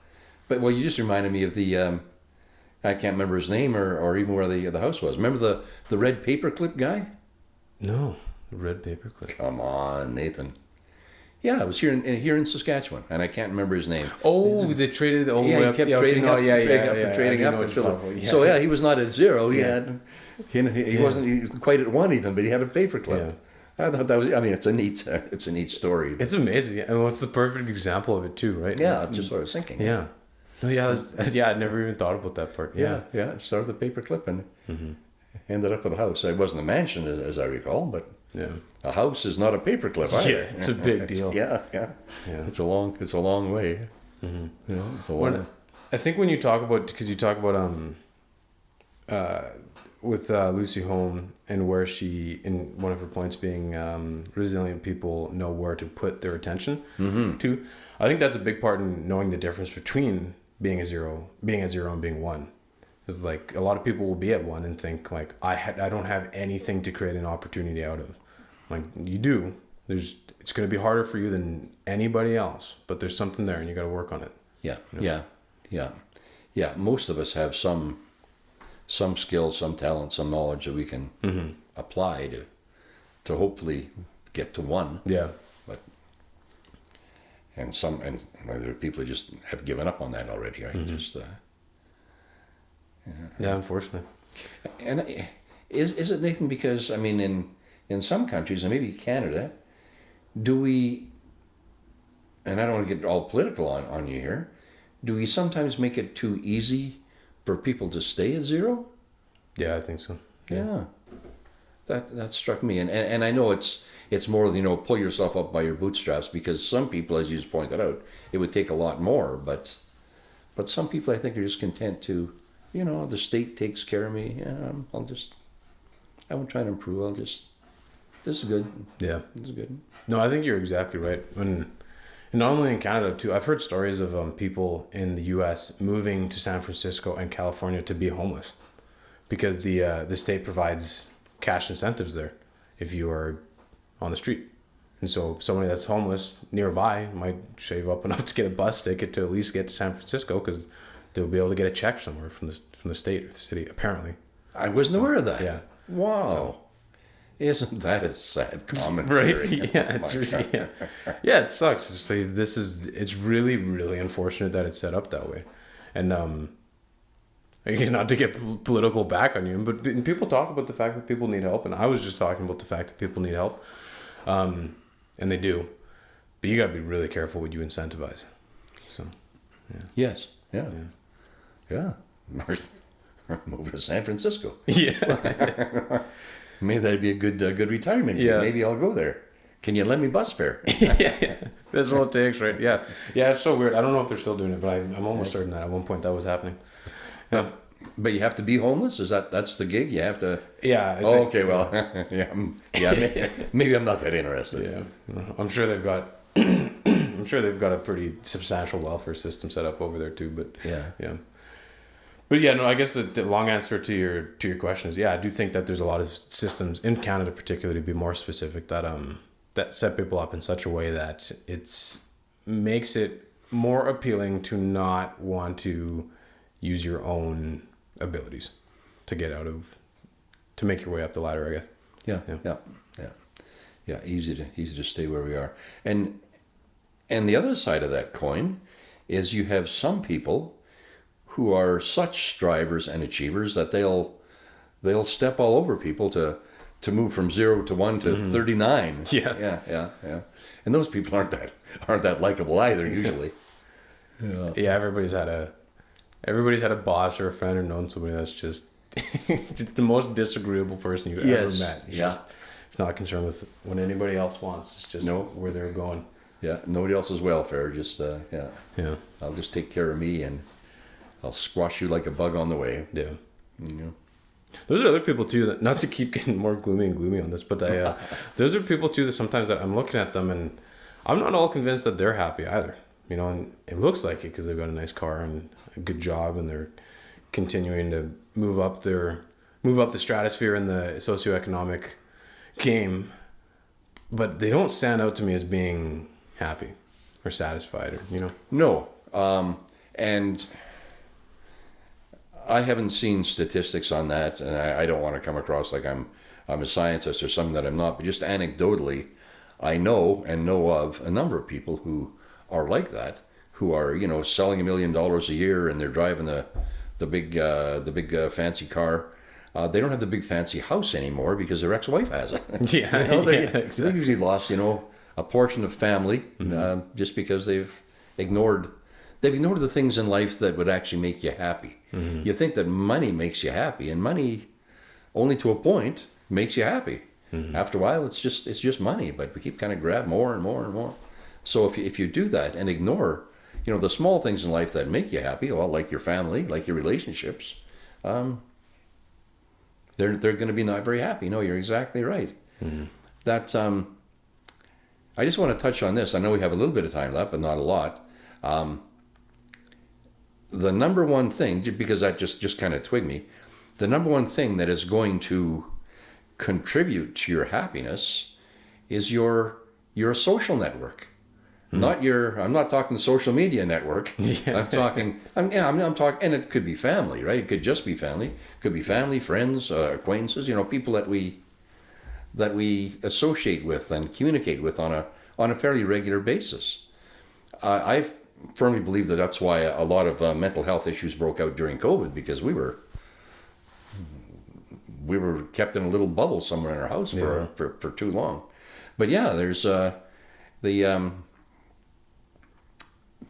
But you just reminded me of the I can't remember his name or even where the house was. Remember the red paperclip guy? No, the red paperclip. Come on, Nathan. Yeah, it was here in Saskatchewan, and I can't remember his name. Oh, they traded all the way up. He kept trading up and trading up. So he was not at 0. He wasn't quite at 1 even, but he had a paperclip. I thought that was. I mean, it's a neat story. It's amazing, and what's the perfect example of it too, right? Yeah, just what I was thinking. Yeah. No, yeah, yeah. I never even thought about that part. Yeah, yeah. Started the paperclip and ended up with a house. It wasn't a mansion, as I recall, but yeah, a house is not a paperclip either. Yeah, it's a big deal. Yeah. It's a long way. It's a long. I think when you talk about, because you talk about with Lucy Home and where she, in one of her points being resilient people know where to put their attention to. I think that's a big part in knowing the difference between being at zero and being one. Is like a lot of people will be at one and think like I don't have anything to create an opportunity out of. Like you do. It's going to be harder for you than anybody else, but there's something there and you got to work on it. Yeah, yeah. Most of us have some skill, some talent, some knowledge that we can apply to hopefully get to one. Yeah. But and there are people who just have given up on that already, right? Just yeah, unfortunately. And is it, Nathan? Because I mean, in some countries, and maybe Canada, do we? And I don't want to get all political on you here. Do we sometimes make it too easy for people to stay at zero? Yeah, I think so. Yeah. That struck me. And I know it's more, pull yourself up by your bootstraps, because some people, as you just pointed out, it would take a lot more. But some people, I think, are just content to, the state takes care of me. Yeah, I won't try to improve. This is good. Yeah. This is good. No, I think you're exactly right. And not only in Canada too, I've heard stories of people in the U.S. moving to San Francisco and California to be homeless, because the state provides cash incentives there if you are on the street, and so somebody that's homeless nearby might shave up enough to get a bus ticket to at least get to San Francisco, because they'll be able to get a check somewhere from the state or the city. Apparently, I wasn't aware of that. Yeah. Wow. So, isn't that a sad commentary? Right? Yeah, it's really, yeah. It sucks. It's really, really unfortunate that it's set up that way, and not to get political back on you, but people talk about the fact that people need help, and I was just talking about the fact that people need help, and they do, but you got to be really careful what you incentivize. So, yeah. Yes. Yeah. Move to San Francisco. Yeah. Maybe that'd be a good retirement. Yeah. Maybe I'll go there. Can you lend me bus fare? Yeah. That's all it takes, right? Yeah. Yeah, it's so weird. I don't know if they're still doing it, but I'm almost certain that at one point that was happening. Yeah. But you have to be homeless? That's the gig? You have to... Yeah. Okay, well, maybe I'm not that interested. Yeah. I'm sure they've got a pretty substantial welfare system set up over there too, but yeah. But yeah, no, I guess the long answer to your question is, yeah, I do think that there's a lot of systems in Canada, particularly, to be more specific, that set people up in such a way that makes it more appealing to not want to use your own abilities to make your way up the ladder, I guess. Yeah. Easy to stay where we are, and the other side of that coin is you have some people who are such strivers and achievers that they'll step all over people to move from 0 to 1 to 39. Yeah. And those people aren't that likable either usually. Yeah, everybody's had a boss or a friend or known somebody that's just the most disagreeable person you've ever met. It's not concerned with what anybody else wants. It's just where they're going. Yeah, nobody else's welfare. Just I'll just take care of me and I'll squash you like a bug on the way. Yeah. Those are other people too that, not to keep getting more gloomy on this, but those are people too that sometimes that I'm looking at them and I'm not all convinced that they're happy either. And it looks like it because they've got a nice car and a good job and they're continuing to move up the stratosphere in the socioeconomic game, but they don't stand out to me as being happy or satisfied or No. And I haven't seen statistics on that, and I don't want to come across like I'm a scientist or something that I'm not, but just anecdotally, I know of a number of people who are like that, who are selling $1 million a year and they're driving the big fancy car, They don't have the big fancy house anymore because their ex-wife has it. Yeah, exactly. They usually lost, a portion of family just because they've ignored the things in life that would actually make you happy. You think that money makes you happy, and money, only to a point, makes you happy. After a while, it's just money, but we keep kind of grab more and more and more. So if you do that and ignore, the small things in life that make you happy, well, like your family, like your relationships, they're going to be not very happy. No, you're exactly right. That I just want to touch on this. I know we have a little bit of time left, but not a lot. The number one thing, because that just kind of twigged me, the number one thing that is going to contribute to your happiness is your social network. I'm not talking social media network. I'm talking, I'm talking, and it could be family, right? It could just be family. It could be family, friends, acquaintances, people that we associate with and communicate with on a fairly regular basis. I firmly believe that that's why a lot of mental health issues broke out during COVID, because we were kept in a little bubble somewhere in our house for too long. But yeah, there's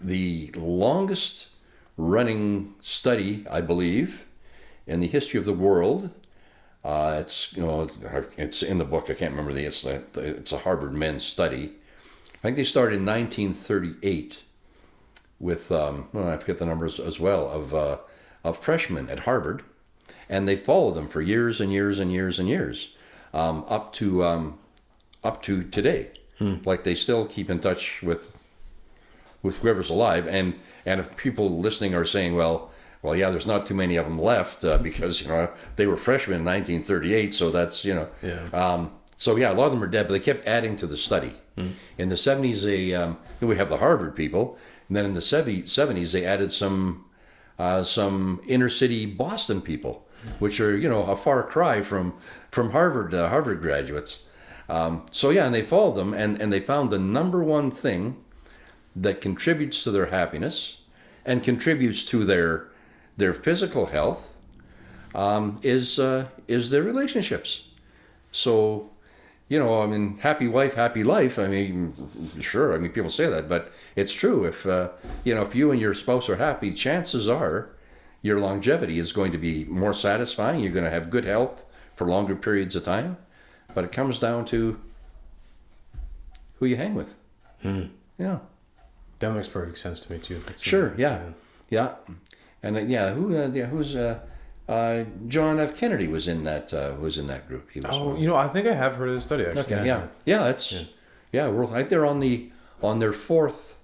the longest running study, I believe, in the history of the world. It's in the book. I can't remember it's a Harvard men's study. I think they started in 1938 with I forget the numbers as well of freshmen at Harvard, and they followed them for years and years and years and years, up to today. Like they still keep in touch with whoever's alive, and if people listening are saying, well, yeah, there's not too many of them left because they were freshmen in 1938, so that's so yeah, a lot of them are dead, but they kept adding to the study. In the 70s, we have the Harvard people, and then in the 70s they added some inner city Boston people, which are a far cry from Harvard graduates. So yeah, and they followed them, and they found the number one thing that contributes to their happiness and contributes to their physical health is their relationships. So, happy wife, happy life. Sure. People say that, but it's true. If you and your spouse are happy, chances are your longevity is going to be more satisfying. You're going to have good health for longer periods of time. But it comes down to who you hang with. Yeah. That makes perfect sense to me too. Sure. Yeah. And who's John F. Kennedy was in that group. He was I think I have heard of this study actually. Okay. Yeah. We're right there on their fourth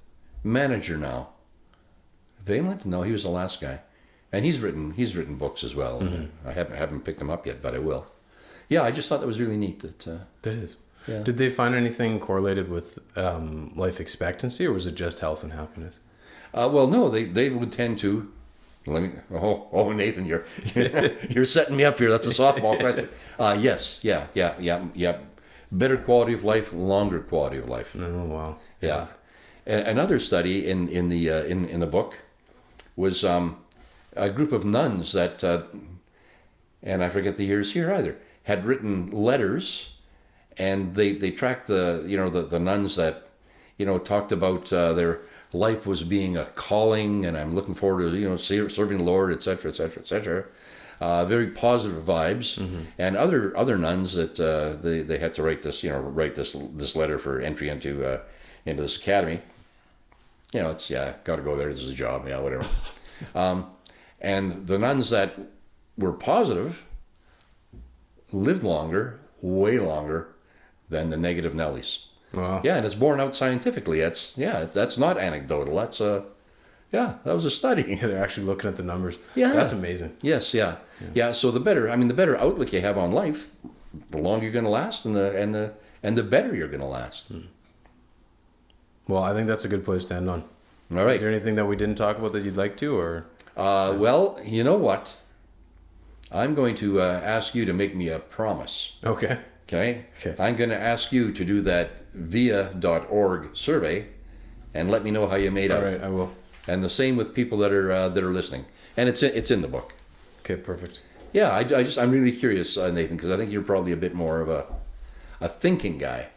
manager now. Valent? No, he was the last guy, and he's written books as well. I haven't picked them up yet, but I will. Yeah, I just thought that was really neat. That is. Yeah. Did they find anything correlated with life expectancy, or was it just health and happiness? Well, no, they would tend to. Nathan, you're setting me up here. That's a softball question. Yes, yeah. Better quality of life, longer quality of life. Oh wow. Yeah. Another study in the book was a group of nuns that, and I forget the years here either, had written letters. And they tracked the nuns that talked about their life was being a calling, and I'm looking forward to serving the Lord, etc., etc., etc. Very positive vibes. And other nuns that they had to write this letter for entry into this academy. It's got to go there. This is a job. Yeah, whatever. And the nuns that were positive lived longer, way longer, than the negative Nellies. Wow. Yeah, and it's borne out scientifically. That's not anecdotal. That's that was a study. Yeah, they're actually looking at the numbers. Yeah. That's amazing. Yes, yeah. So the better outlook you have on life, the longer you're going to last, and the better you're going to last. Well, I think that's a good place to end on. All right. Is there anything that we didn't talk about that you'd like to, or? Well, you know what? I'm going to ask you to make me a promise. Okay. Okay. I'm going to ask you to do that via.org survey and let me know how you made out. All right, I will. And the same with people that are listening. And it's in the book. Okay, perfect. Yeah, I'm really curious, Nathan, because I think you're probably a bit more of a thinking guy.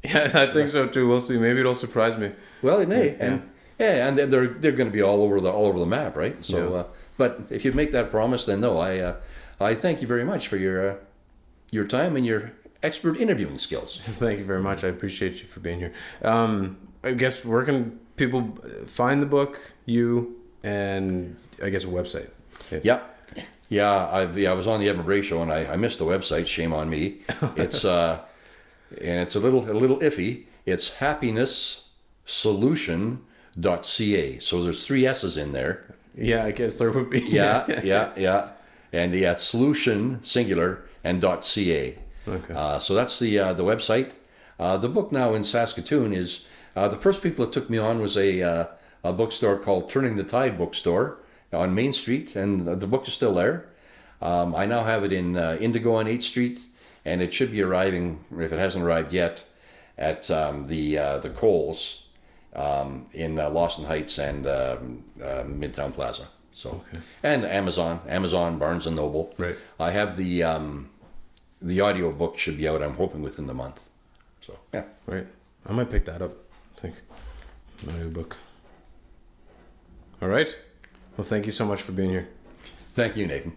Yeah, I think so too. We'll see. Maybe it'll surprise me. Well, it may, and and they're going to be all over the map, right? So, but if you make that promise, then no, I thank you very much for your time and your expert interviewing skills. Thank you very much. I appreciate you for being here. I guess where can people find the book, you, and I guess a website? Yeah. I was on the Evan Bray show and I missed the website. Shame on me. It's and it's a little iffy. It's happinesssolution.ca. So there's 3 S's in there. Yeah, I guess there would be. Yeah. And solution singular and .ca. Okay. So that's the website. The book now in Saskatoon is the first people that took me on was a bookstore called Turning the Tide Bookstore on Main Street, and the book is still there. I now have it in Indigo on 8th Street, and it should be arriving, if it hasn't arrived yet, at the Coles in Lawson Heights and Midtown Plaza. So, and Amazon, Barnes and Noble. Right. I have the audio book should be out, I'm hoping, within the month. So, yeah. Right. I might pick that up, I think. An audio book. All right. Well, thank you so much for being here. Thank you, Nathan.